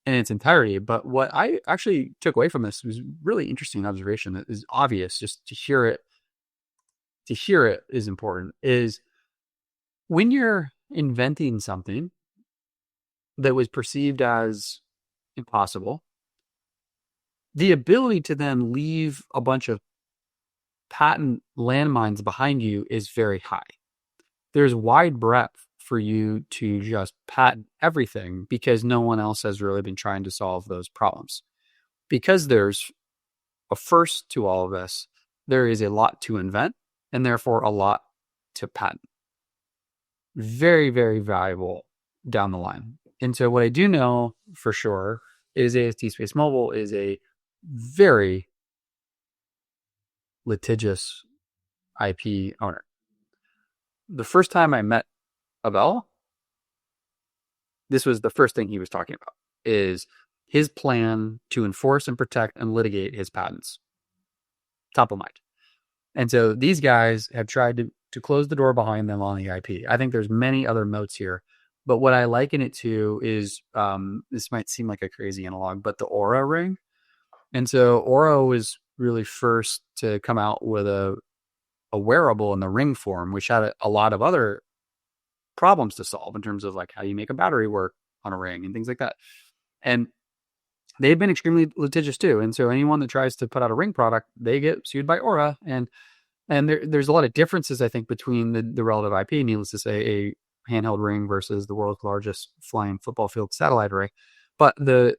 S3: in its entirety. But what I actually took away from this was really interesting observation that is obvious. Just to hear it is important. Is when you're inventing something that was perceived as impossible, the ability to then leave a bunch of patent landmines behind you is very high. There's wide breadth for you to just patent everything because no one else has really been trying to solve those problems. Because there's a first to all of this, there is a lot to invent and therefore a lot to patent. Very, very valuable down the line. And so what I do know for sure is AST SpaceMobile is a very litigious IP owner. The first time I met Abel, this was the first thing he was talking about, is his plan to enforce and protect and litigate his patents. Top of mind. And so these guys have tried to close the door behind them on the IP. I think there's many other moats here. But what I liken it to is, this might seem like a crazy analog, but the Aura ring. And so Aura was really first to come out with a wearable in the ring form, which had a lot of other problems to solve in terms of like how you make a battery work on a ring and things like that. And they've been extremely litigious too. And so anyone that tries to put out a ring product, they get sued by Aura. And there's a lot of differences, I think, between the relative IP, needless to say, a handheld ring versus the world's largest flying football field satellite array. But the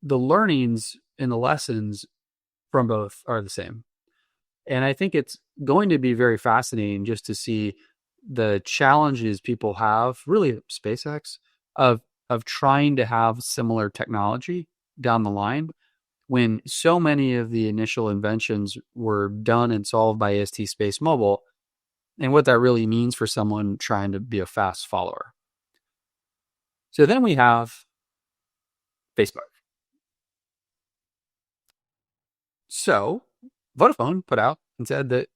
S3: learnings and the lessons from both are the same. And I think it's going to be very fascinating just to see the challenges people have, really SpaceX, of trying to have similar technology down the line when so many of the initial inventions were done and solved by AST SpaceMobile, and what that really means for someone trying to be a fast follower. So then we have Facebook. So Vodafone put out and said that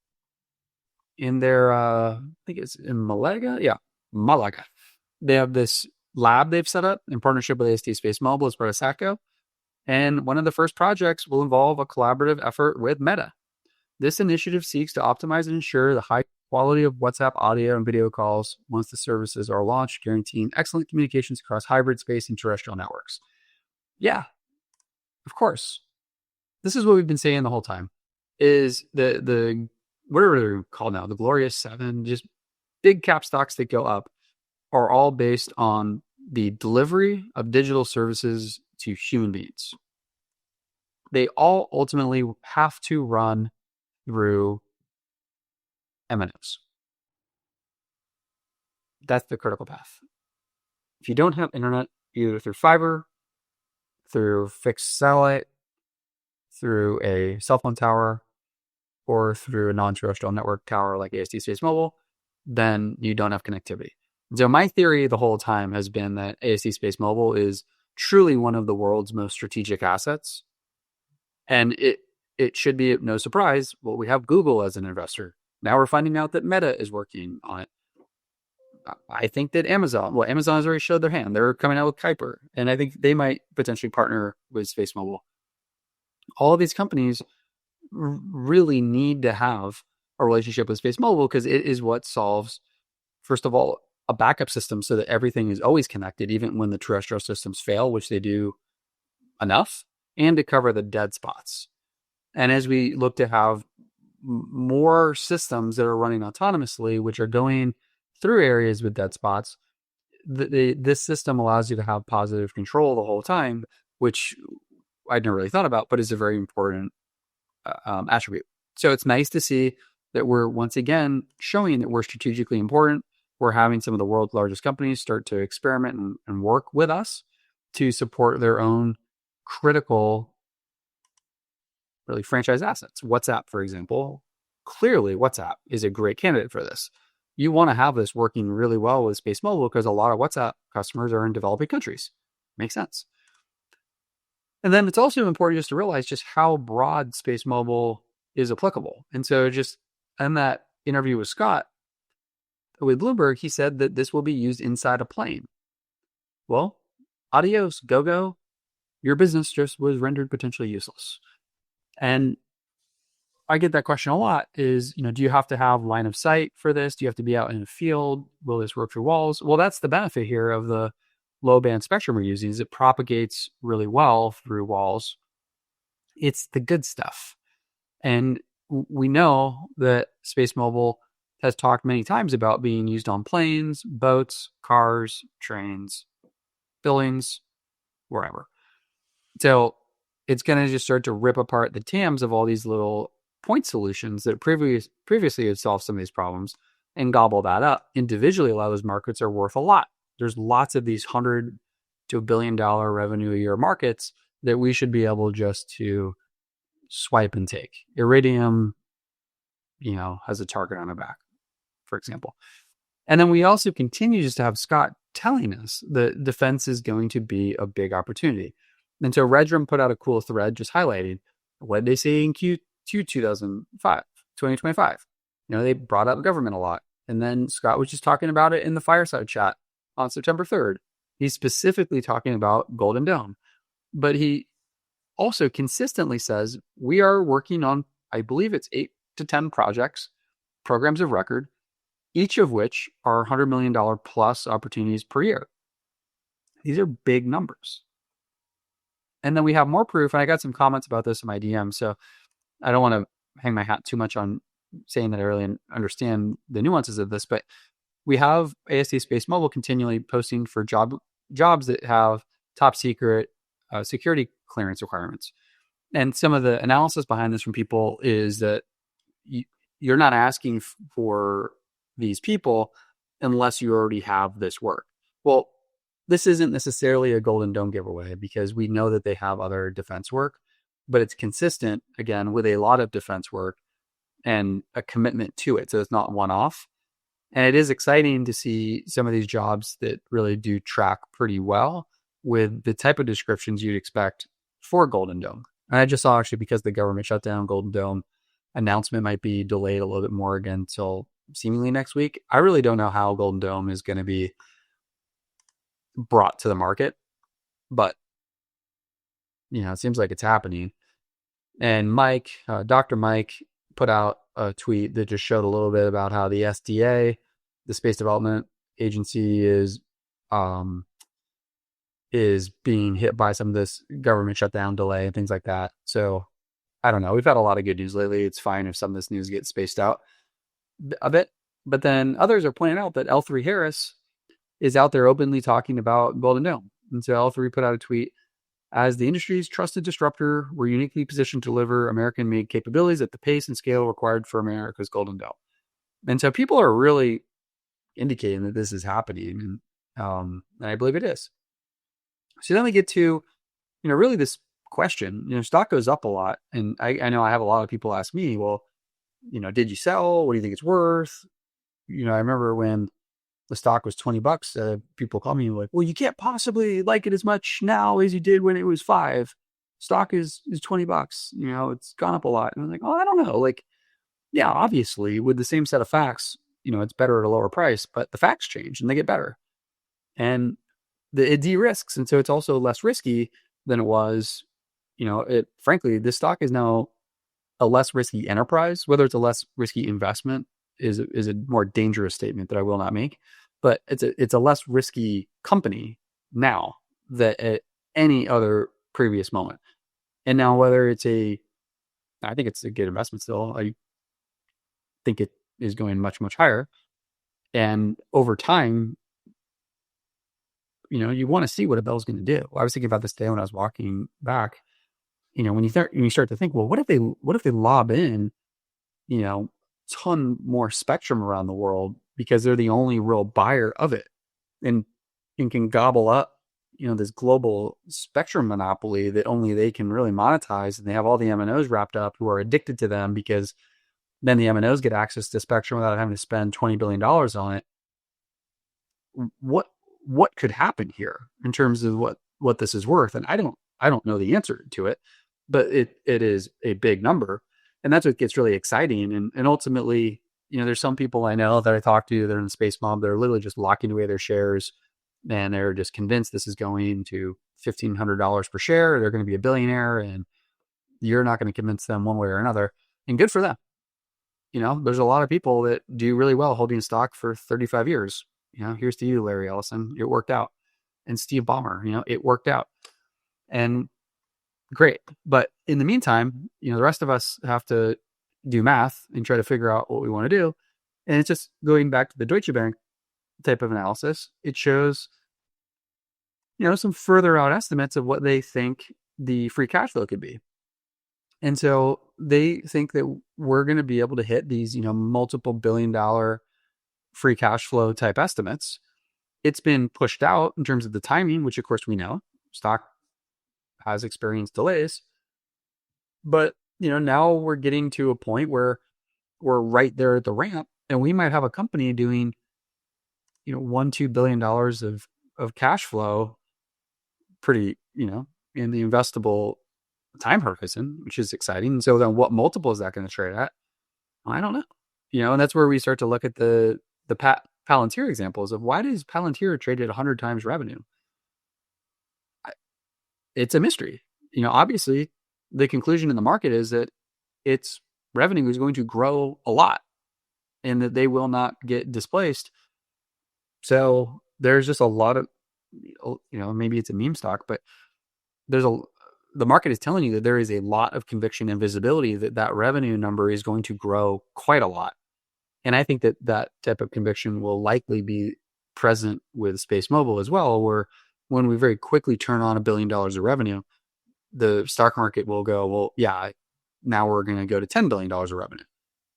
S3: in their, I think it's in Malaga. Yeah, Malaga. They have this lab they've set up in partnership with AST SpaceMobile as part of SATCO. And one of the first projects will involve a collaborative effort with Meta. This initiative seeks to optimize and ensure the high quality of WhatsApp audio and video calls once the services are launched, guaranteeing excellent communications across hybrid space and terrestrial networks. Yeah, of course. This is what we've been saying the whole time, is the whatever they're called now, the Glorious Seven, just big cap stocks that go up, are all based on the delivery of digital services to human beings. They all ultimately have to run through MNOs. That's the critical path. If you don't have internet, either through fiber, through fixed satellite, through a cell phone tower, or through a non-terrestrial network tower like AST SpaceMobile, then you don't have connectivity. So my theory the whole time has been that AST SpaceMobile is truly one of the world's most strategic assets. And it should be no surprise. Well, we have Google as an investor. Now we're finding out that Meta is working on it. I think that Amazon has already showed their hand. They're coming out with Kuiper, and I think they might potentially partner with SpaceMobile. All of these companies really need to have a relationship with SpaceMobile because it is what solves, first of all, a backup system so that everything is always connected, even when the terrestrial systems fail, which they do enough, and to cover the dead spots. And as we look to have more systems that are running autonomously, which are going through areas with dead spots, this system allows you to have positive control the whole time, which I'd never really thought about, but is a very important attribute. So it's nice to see that we're once again showing that we're strategically important. We're having some of the world's largest companies start to experiment and work with us to support their own critical really franchise assets. WhatsApp, for example, clearly WhatsApp is a great candidate for this. You want to have this working really well with Space Mobile because a lot of WhatsApp customers are in developing countries. Makes sense. And then it's also important just to realize just how broad Space Mobile is applicable. And so just in that interview with Scott, with Bloomberg, he said that this will be used inside a plane. Well, adios, go. Your business just was rendered potentially useless. And I get that question a lot is, do you have to have line of sight for this? Do you have to be out in the field? Will this work through walls? Well, that's the benefit here of the low band spectrum we're using is it propagates really well through walls. It's the good stuff. And we know that Space Mobile has talked many times about being used on planes, boats, cars, trains, buildings, wherever. So it's going to just start to rip apart the TAMs of all these little point solutions that previously had solved some of these problems and gobble that up. Individually, a lot of those markets are worth a lot. There's lots of these $100 to $1 billion revenue a year markets that we should be able just to swipe and take. Iridium, has a target on our back, for example. And then we also continue just to have Scott telling us that defense is going to be a big opportunity. And so Redrum put out a cool thread just highlighting what did they say in Q2 2025. They brought up government a lot. And then Scott was just talking about it in the fireside chat on September 3rd. He's specifically talking about Golden Dome. But he also consistently says, we are working on, I believe it's 8 to 10 programs of record, each of which are $100 million plus opportunities per year. These are big numbers. And then we have more proof, and I got some comments about this in my DM, so I don't want to hang my hat too much on saying that I really understand the nuances of this, but we have AST Space Mobile continually posting for jobs that have top secret security clearance requirements. And some of the analysis behind this from people is that you're not asking for these people unless you already have this work. Well, this isn't necessarily a Golden Dome giveaway because we know that they have other defense work, but it's consistent, again, with a lot of defense work and a commitment to it. So it's not one-off. And it is exciting to see some of these jobs that really do track pretty well with the type of descriptions you'd expect for Golden Dome. And I just saw actually because the government shut down, Golden Dome announcement might be delayed a little bit more again until seemingly next week. I really don't know how Golden Dome is going to be brought to the market, but it seems like it's happening. And Mike, Dr. Mike, put out a tweet that just showed a little bit about how the SDA, the Space Development Agency, is being hit by some of this government shutdown delay and things like that. So I don't know. We've had a lot of good news lately. It's fine if some of this news gets spaced out a bit. But then others are pointing out that L3 Harris is out there openly talking about Golden Dome. And so L3 put out a tweet, as the industry's trusted disruptor, we're uniquely positioned to deliver American-made capabilities at the pace and scale required for America's Golden Dome. And so people are really indicating that this is happening. And I believe it is. So then we get to, really this question. Stock goes up a lot. And I know I have a lot of people ask me, well, did you sell? What do you think it's worth? I remember when the stock was $20, people call me like, well, you can't possibly like it as much now as you did when it was $5. Stock is $20. It's gone up a lot. And I was like, oh, I don't know. Yeah, obviously with the same set of facts, it's better at a lower price, but the facts change and they get better. And it de-risks. And so it's also less risky than it was. Frankly, this stock is now a less risky enterprise. Whether it's a less risky investment is a more dangerous statement that I will not make. But it's a less risky company now than at any other previous moment. And now whether I think it's a good investment still. I think it is going much, much higher. And over time, you want to see what a Bell's going to do. I was thinking about this today when I was walking back. When you start to think, well, what if they lob in, ton more spectrum around the world because they're the only real buyer of it and can gobble up, this global spectrum monopoly that only they can really monetize, and they have all the MNOs wrapped up who are addicted to them because then the MNOs get access to spectrum without having to spend $20 billion on it. What could happen here in terms of what this is worth? And I don't know the answer to it, but it is a big number. And that's what gets really exciting. And ultimately, there's some people I know that I talk to, they're in the space mob, they're literally just locking away their shares, and they're just convinced this is going to $1,500 per share. They're going to be a billionaire, and you're not going to convince them one way or another. And good for them. There's a lot of people that do really well holding stock for 35 years. Here's to you, Larry Ellison. It worked out. And Steve Ballmer, it worked out. And great. But in the meantime, the rest of us have to do math and try to figure out what we want to do. And it's just going back to the Deutsche Bank type of analysis. It shows, some further out estimates of what they think the free cash flow could be. And so they think that we're going to be able to hit these, multiple $billion free cash flow type estimates. It's been pushed out in terms of the timing, which of course we know stock has experienced delays. But, now we're getting to a point where we're right there at the ramp, and we might have a company doing, $1-2 billion of cash flow pretty, in the investable time horizon, which is exciting. And so then what multiple is that going to trade at? Well, I don't know. And that's where we start to look at the Palantir examples of why does Palantir trade at 100 times revenue? It's a mystery. Obviously the conclusion in the market is that its revenue is going to grow a lot and that they will not get displaced. So there's just a lot of, maybe it's a meme stock, but the market is telling you that there is a lot of conviction and visibility that revenue number is going to grow quite a lot. And I think that type of conviction will likely be present with Space Mobile as well, where when we very quickly turn on $1 billion of revenue, the stock market will go, well, yeah, now we're going to go to $10 billion of revenue.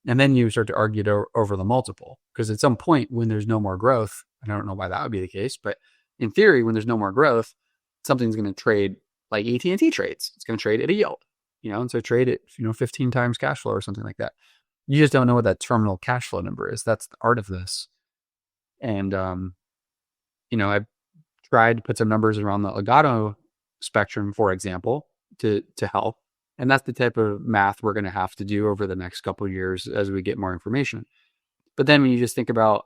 S3: And then you start to argue over the multiple, because at some point when there's no more growth, and I don't know why that would be the case, but in theory, when there's no more growth, something's going to trade like AT&T trades. It's going to trade at a yield, and so trade at, 15 times cash flow or something like that. You just don't know what that terminal cash flow number is. That's the art of this. And, I've tried to put some numbers around the Legato spectrum, for example, to help. And that's the type of math we're going to have to do over the next couple of years as we get more information. But then when you just think about,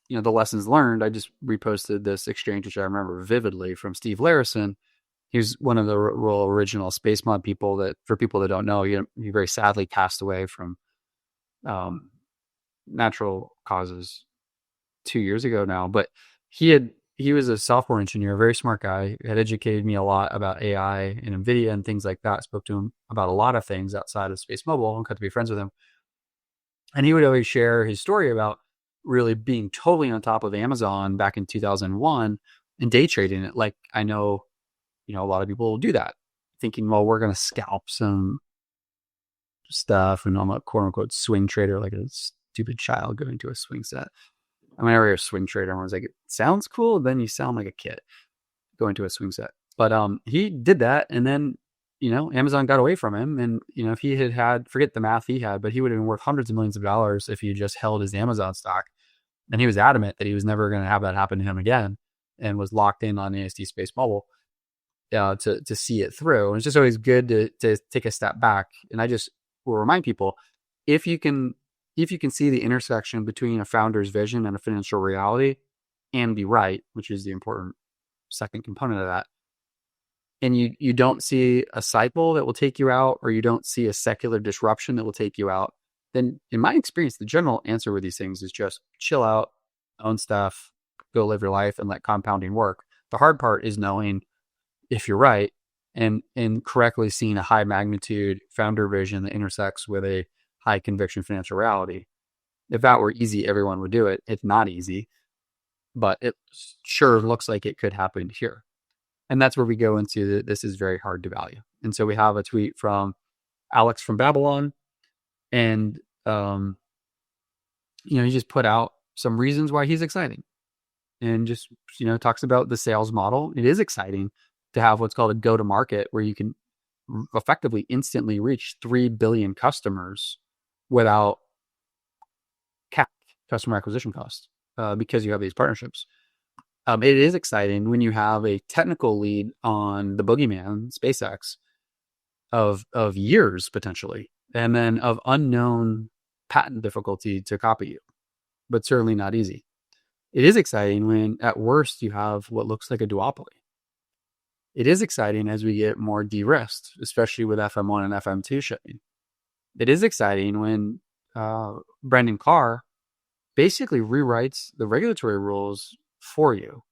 S3: the lessons learned, I just reposted this exchange, which I remember vividly, from Steve Larison. He's one of the original Space Mod people that, for people that don't know, he very sadly passed away from natural causes 2 years ago now. But he was a software engineer, a very smart guy, had educated me a lot about AI and NVIDIA and things like that. Spoke to him about a lot of things outside of Space Mobile and got to be friends with him. And he would always share his story about really being totally on top of Amazon back in 2001 and day trading it. Like, I know, a lot of people will do that, thinking, well, we're going to scalp some stuff, and I'm a quote unquote swing trader, like a stupid child going to a swing set. I mean, I hear a swing trader, everyone's like, it sounds cool. Then you sound like a kid going to a swing set. But he did that, and then, Amazon got away from him. And, if he had, forget the math he had, but he would have been worth hundreds of millions of dollars if he just held his Amazon stock. And he was adamant that he was never going to have that happen to him again, and was locked in on ASD Space Mobile to see it through. And it's just always good to take a step back. And I just will remind people, if you can see the intersection between a founder's vision and a financial reality and be right, which is the important second component of that, and you don't see a cycle that will take you out, or you don't see a secular disruption that will take you out, then in my experience, the general answer with these things is just chill out, own stuff, go live your life, and let compounding work. The hard part is knowing if you're right and correctly seeing a high magnitude founder vision that intersects with a high conviction financial reality. If that were easy, everyone would do it. It's not easy, but it sure looks like it could happen here. And that's where we go into this is very hard to value. And so we have a tweet from Alex from Babylon, and he just put out some reasons why he's exciting. and just, talks about the sales model. It is exciting to have what's called a go-to-market, where you can effectively instantly reach 3 billion customers without CAC, customer acquisition cost, because you have these partnerships. It is exciting when you have a technical lead on the boogeyman, SpaceX, of years potentially, and then of unknown patent difficulty to copy you, but certainly not easy. It is exciting when at worst you have what looks like a duopoly. It is exciting as we get more de-risked, especially with FM1 and FM2 shipping. It is exciting when Brendan Carr basically rewrites the regulatory rules for you.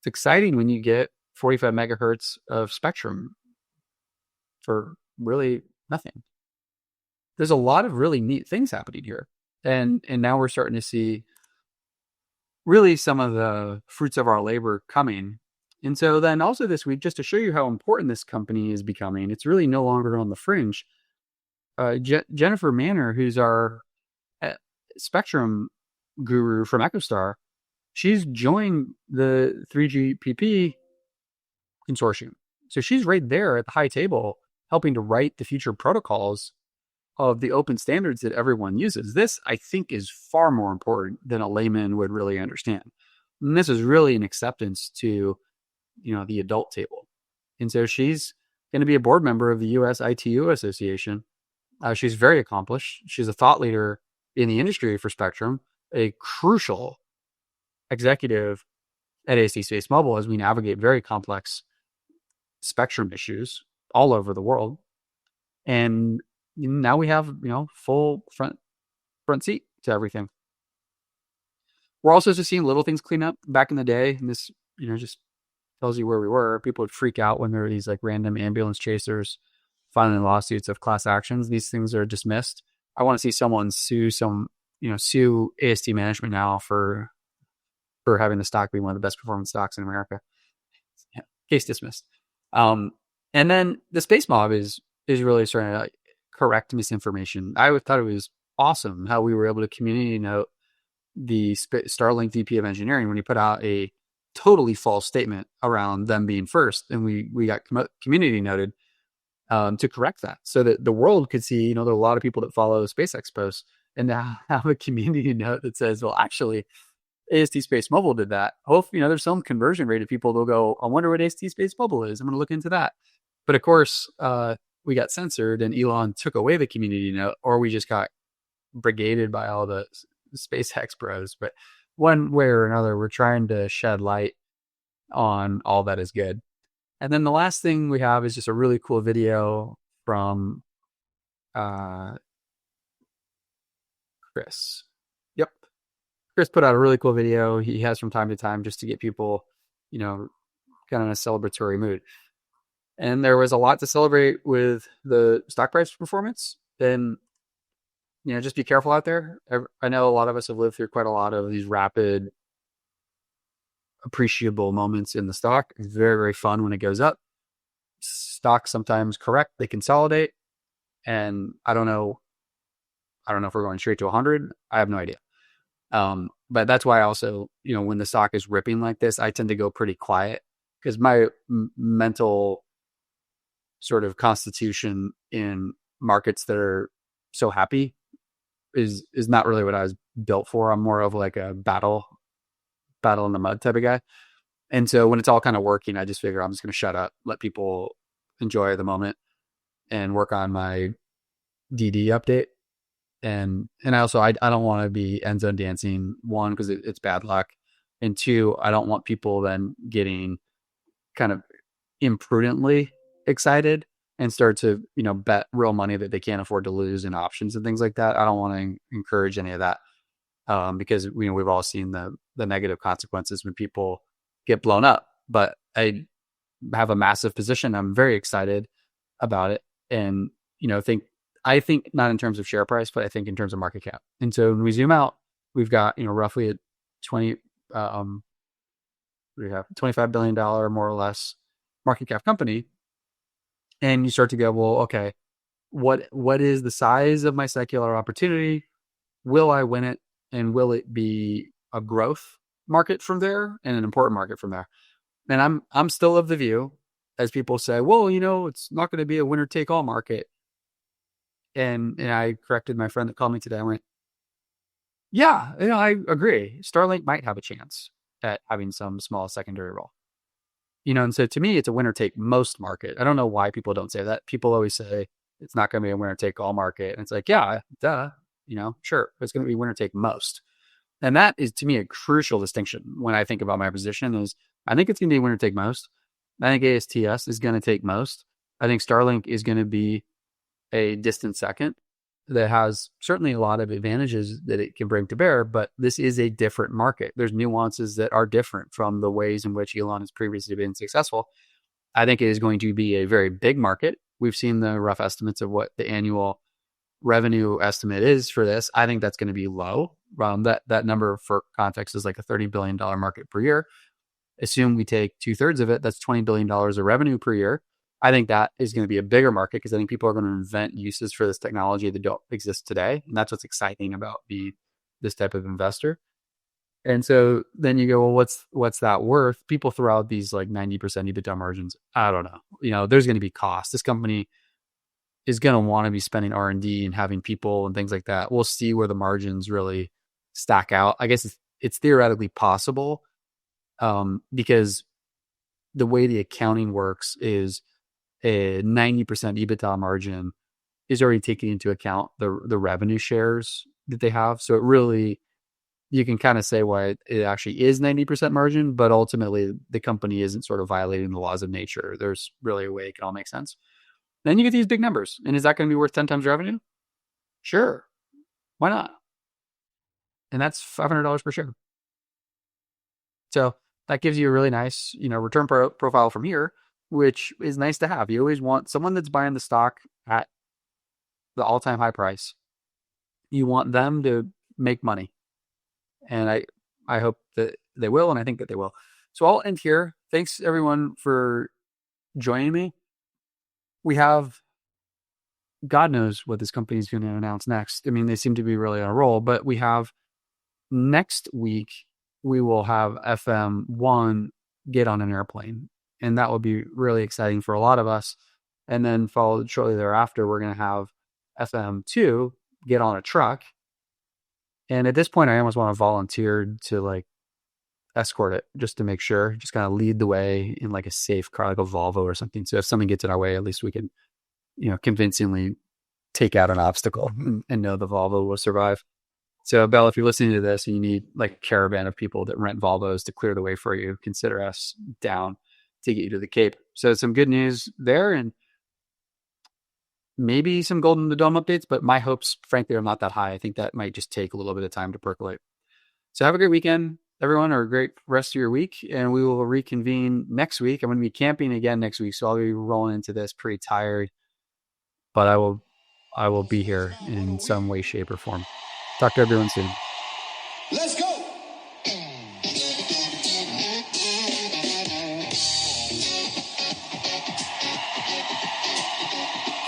S3: It's exciting when you get 45 megahertz of spectrum for really nothing. There's a lot of really neat things happening here. And now we're starting to see really some of the fruits of our labor coming. And so then also this week, just to show you how important this company is becoming, it's really no longer on the fringe. Jennifer Manner, who's our spectrum guru from EchoStar, she's joined the 3GPP consortium. So she's right there at the high table helping to write the future protocols of the open standards that everyone uses. This, I think, is far more important than a layman would really understand. And this is really an acceptance to, the adult table. And so she's going to be a board member of the US ITU Association. She's very accomplished. She's a thought leader in the industry for spectrum, a crucial executive at AST Space Mobile as we navigate very complex spectrum issues all over the world. And now we have, full front seat to everything. We're also just seeing little things clean up. Back in the day, and this, just tells you where we were. People would freak out when there were these like random ambulance chasers filing lawsuits of class actions. These things are dismissed. I want to see someone sue AST management now for having the stock be one of the best performing stocks in America. Yeah, case dismissed. And then the Space Mob is really starting to correct misinformation. I thought it was awesome how we were able to community note the Starlink VP of engineering when he put out a totally false statement around them being first, and we got community noted to correct that, so that the world could see, there are a lot of people that follow SpaceX posts, and now have a community note that says, well, actually, AST Space Mobile did that. Hopefully, there's some conversion rate of people that'll go, I wonder what AST Space Mobile is. I'm going to look into that. But of course, we got censored, and Elon took away the community note, or we just got brigaded by all the SpaceX bros. But one way or another, we're trying to shed light on all that is good. And then the last thing we have is just a really cool video from Chris. Yep. Chris put out a really cool video he has from time to time just to get people, kind of in a celebratory mood. And there was a lot to celebrate with the stock price performance. And, just be careful out there. I know a lot of us have lived through quite a lot of these rapid, appreciable moments in the stock. It's very, very fun when it goes up. Stocks sometimes correct, they consolidate. And I don't know if we're going straight to 100. I have no idea. But that's why I also, when the stock is ripping like this, I tend to go pretty quiet, because my mental sort of constitution in markets that are so happy is not really what I was built for. I'm more of like a battle in the mud type of guy. And so when it's all kind of working, I just figure I'm just going to shut up, let people enjoy the moment, and work on my DD update. And I don't want to be end zone dancing, one, because it's bad luck, and two, I don't want people then getting kind of imprudently excited and start to bet real money that they can't afford to lose in options and things like that. I don't want to encourage any of that, because we've all seen the negative consequences when people get blown up. But I have a massive position. I'm very excited about it, and I think not in terms of share price, but I think in terms of market cap. And so when we zoom out, we've got roughly a $25 billion more or less market cap company, and you start to go, well, okay, what is the size of my secular opportunity? Will I win it, and will it be a growth market from there and an important market from there. And I'm still of the view, as people say, well, it's not going to be a winner take all market. And I corrected my friend that called me today. I went, yeah, I agree. Starlink might have a chance at having some small secondary role. And so to me, it's a winner take most market. I don't know why people don't say that. People always say it's not going to be a winner take all market. And it's like, yeah, duh, sure. It's going to be winner take most. And that is, to me, a crucial distinction when I think about my position is I think it's going to be winner take most. I think ASTS is going to take most. I think Starlink is going to be a distant second that has certainly a lot of advantages that it can bring to bear, but this is a different market. There's nuances that are different from the ways in which Elon has previously been successful. I think it is going to be a very big market. We've seen the rough estimates of what the annual revenue estimate is for this. I think that's going to be low. That number for context is like a $30 billion market per year. Assume we take 2/3 of it, that's $20 billion of revenue per year. I think that is going to be a bigger market because I think people are going to invent uses for this technology that don't exist today. And that's what's exciting about this type of investor. And so then you go, well, what's that worth? People throw out these like 90% EBITDA margins. I don't know. There's going to be costs. This company is going to want to be spending R&D and having people and things like that. We'll see where the margins really stack out. I guess it's theoretically possible because the way the accounting works is a 90% EBITDA margin is already taking into account the revenue shares that they have. So it really, you can kind of say why it actually is 90% margin, but ultimately the company isn't sort of violating the laws of nature. There's really a way it can all make sense. Then you get these big numbers. And is that going to be worth 10 times revenue? Sure. Why not? And that's $500 per share. So that gives you a really nice, return profile from here, which is nice to have. You always want someone that's buying the stock at the all-time high price. You want them to make money. And I hope that they will, and I think that they will. So I'll end here. Thanks, everyone, for joining me. We have, God knows what this company is going to announce next. I mean, they seem to be really on a roll, but we have next week, we will have FM1 get on an airplane. And that will be really exciting for a lot of us. And then followed shortly thereafter, we're going to have FM2 get on a truck. And at this point, I almost want to volunteer to like escort it just to make sure, just kind of lead the way in like a safe car, like a Volvo or something. So if something gets in our way, at least we can, convincingly take out an obstacle and know the Volvo will survive. So Belle, if you're listening to this and you need like a caravan of people that rent Volvos to clear the way for you, consider us down to get you to the Cape. So some good news there, and maybe some Golden in the Dome updates, but my hopes, frankly, are not that high. I think that might just take a little bit of time to percolate. So have a great weekend, everyone, or a great rest of your week, and we will reconvene next week. I'm going to be camping again next week, so I'll be rolling into this pretty tired, but I will be here in some way, shape, or form. Talk to everyone soon.
S1: Let's go.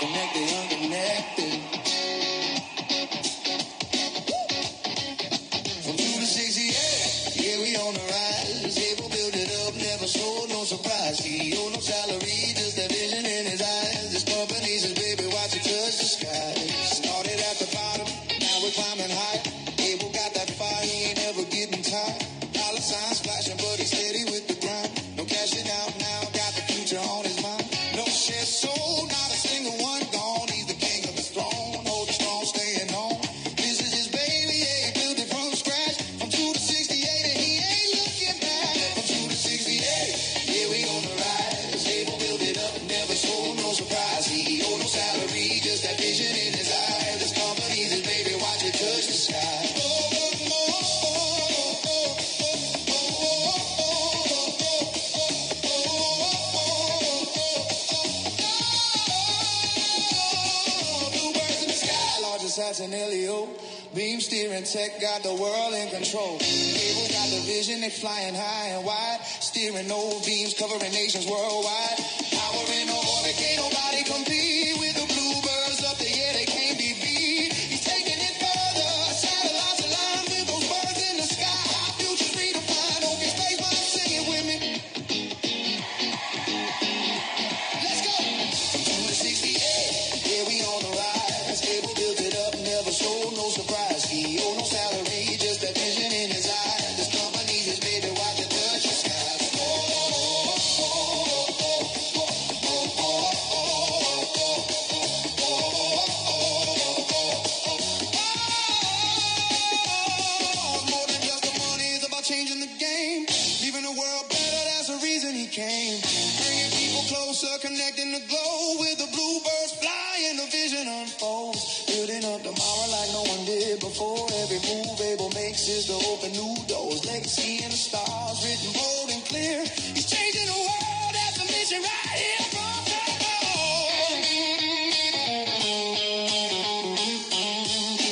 S1: Connected, unconnected. From 2 to 68, yeah, we on the rise. Able build it up, never sold, no surprise. CEO, no salary, just a vision in his eyes. This company says, baby, watch it touch the sky. Started at the bottom, now we're climbing high. Able got that fire, he ain't ever getting tired. Dollar signs flashing, but he's steady with the grind. No cashing out now, got the future on his mind. No share sold, not a single one gone. He's the king of the throne, holding strong, staying on. This is his baby, yeah, he built it from scratch. From 2 to 68, and he ain't looking back. From 2 to 68, yeah, we on the rise. Able built it up, never sold, no surprise. CEO, no salary, just that vision in his eyes. This company's his baby, watch it touch the sky. Bluebirds in the sky, largest hats in LEO. Beam steering tech got the world in control. Cable got the vision, they flying high and wide. Steering no beams, covering nations worldwide. Power in order, can't nobody compete with the bluebirds up there. Yeah, they can't be beat. He's taking it further. Satellites align with those birds in the sky. Our future's redefined. surprise. CEO, no salary, just that vision in his eyes. This company's his baby, watch it touch the sky. More than just the money, it's about changing the game. Leaving the world better, that's the reason he came. Bringing people closer, connecting the globe with the bluebirds flying, the vision unfolds. Building up tomorrow like no one did before. Every move Abel makes is to open new doors. Legacy in the stars, written bold and clear. He's changing the world, that's the mission right here from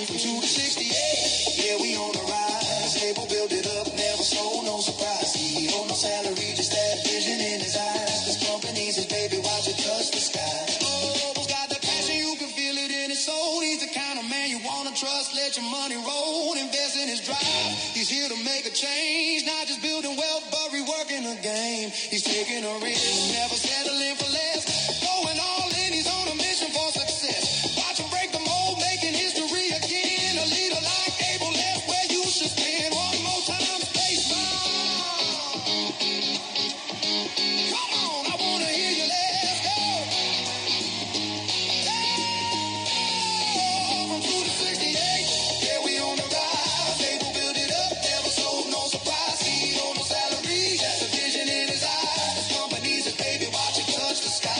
S1: From 2 to 68, yeah, we on the rise. Abel built it up, never sold, no surprise. CEO, no salary, just that vision in his eyes. This company's his baby, watch it touch the sky. Abel's got the passion, you can feel it in his soul. He's the kind of man you wanna trust, let your money roll. Invest in his drive, he's here to make a change. Not just building wealth, but reworking the game. He's taking a risk, never settling for less. Going all in, he's on a mission for success. Watch him break the mold, making history again. A leader like Abel left where you should stand. One more time, spaceman. Come on, I wanna hear you, let's go. From 2 to 68, yeah, we on the rise. Abel built it up, never sold, no surprise. CEO, no salary, just a vision in his eyes. This company's his baby, watch it touch the sky.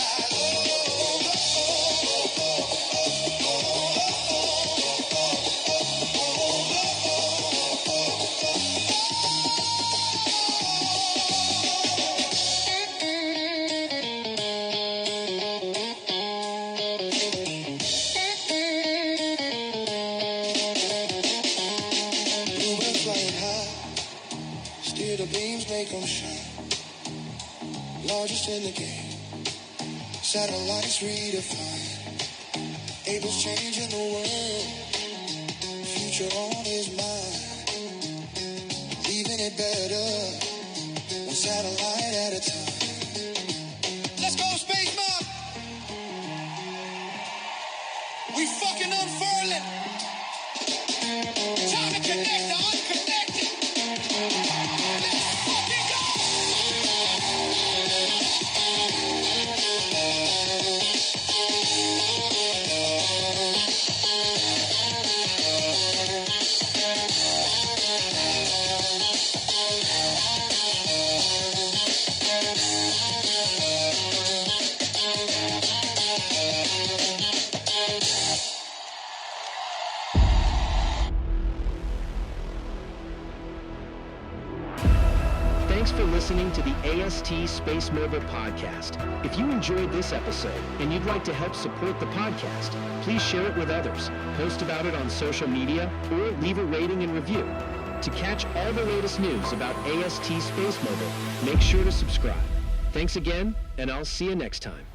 S1: Bluebirds flying high, steer the beams, make them shine. Largest in the game, satellites redefined. Abel's changing the world, future on his mind. Leaving it better, one satellite at a time. Let's go, Space Mob! We fucking unfurling. Time to connect the unconnected. Let's fucking go!
S4: Thanks for listening to the AST Space Mobile podcast. If you enjoyed this episode and you'd like to help support the podcast, please share it with others, post about it on social media, or leave a rating and review. To catch all the latest news about AST Space Mobile, make sure to subscribe. Thanks again, and I'll see you next time.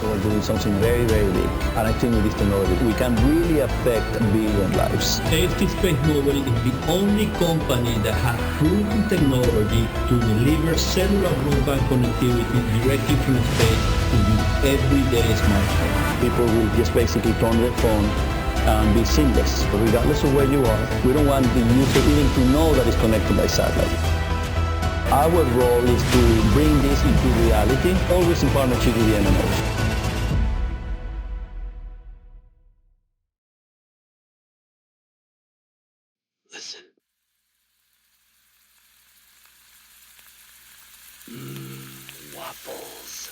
S2: We're doing something very, very big. And I think with this technology, we can really affect billion lives.
S5: AST Space Mobile is the only company that has proven technology to deliver cellular broadband connectivity directly from space to your everyday smartphone.
S2: People will just basically turn their phone and be seamless. Regardless of where you are, we don't want the user even to know that it's connected by satellite. Our role is to bring this into reality, always in partnership with the MNOs.
S4: Listen. Waffles.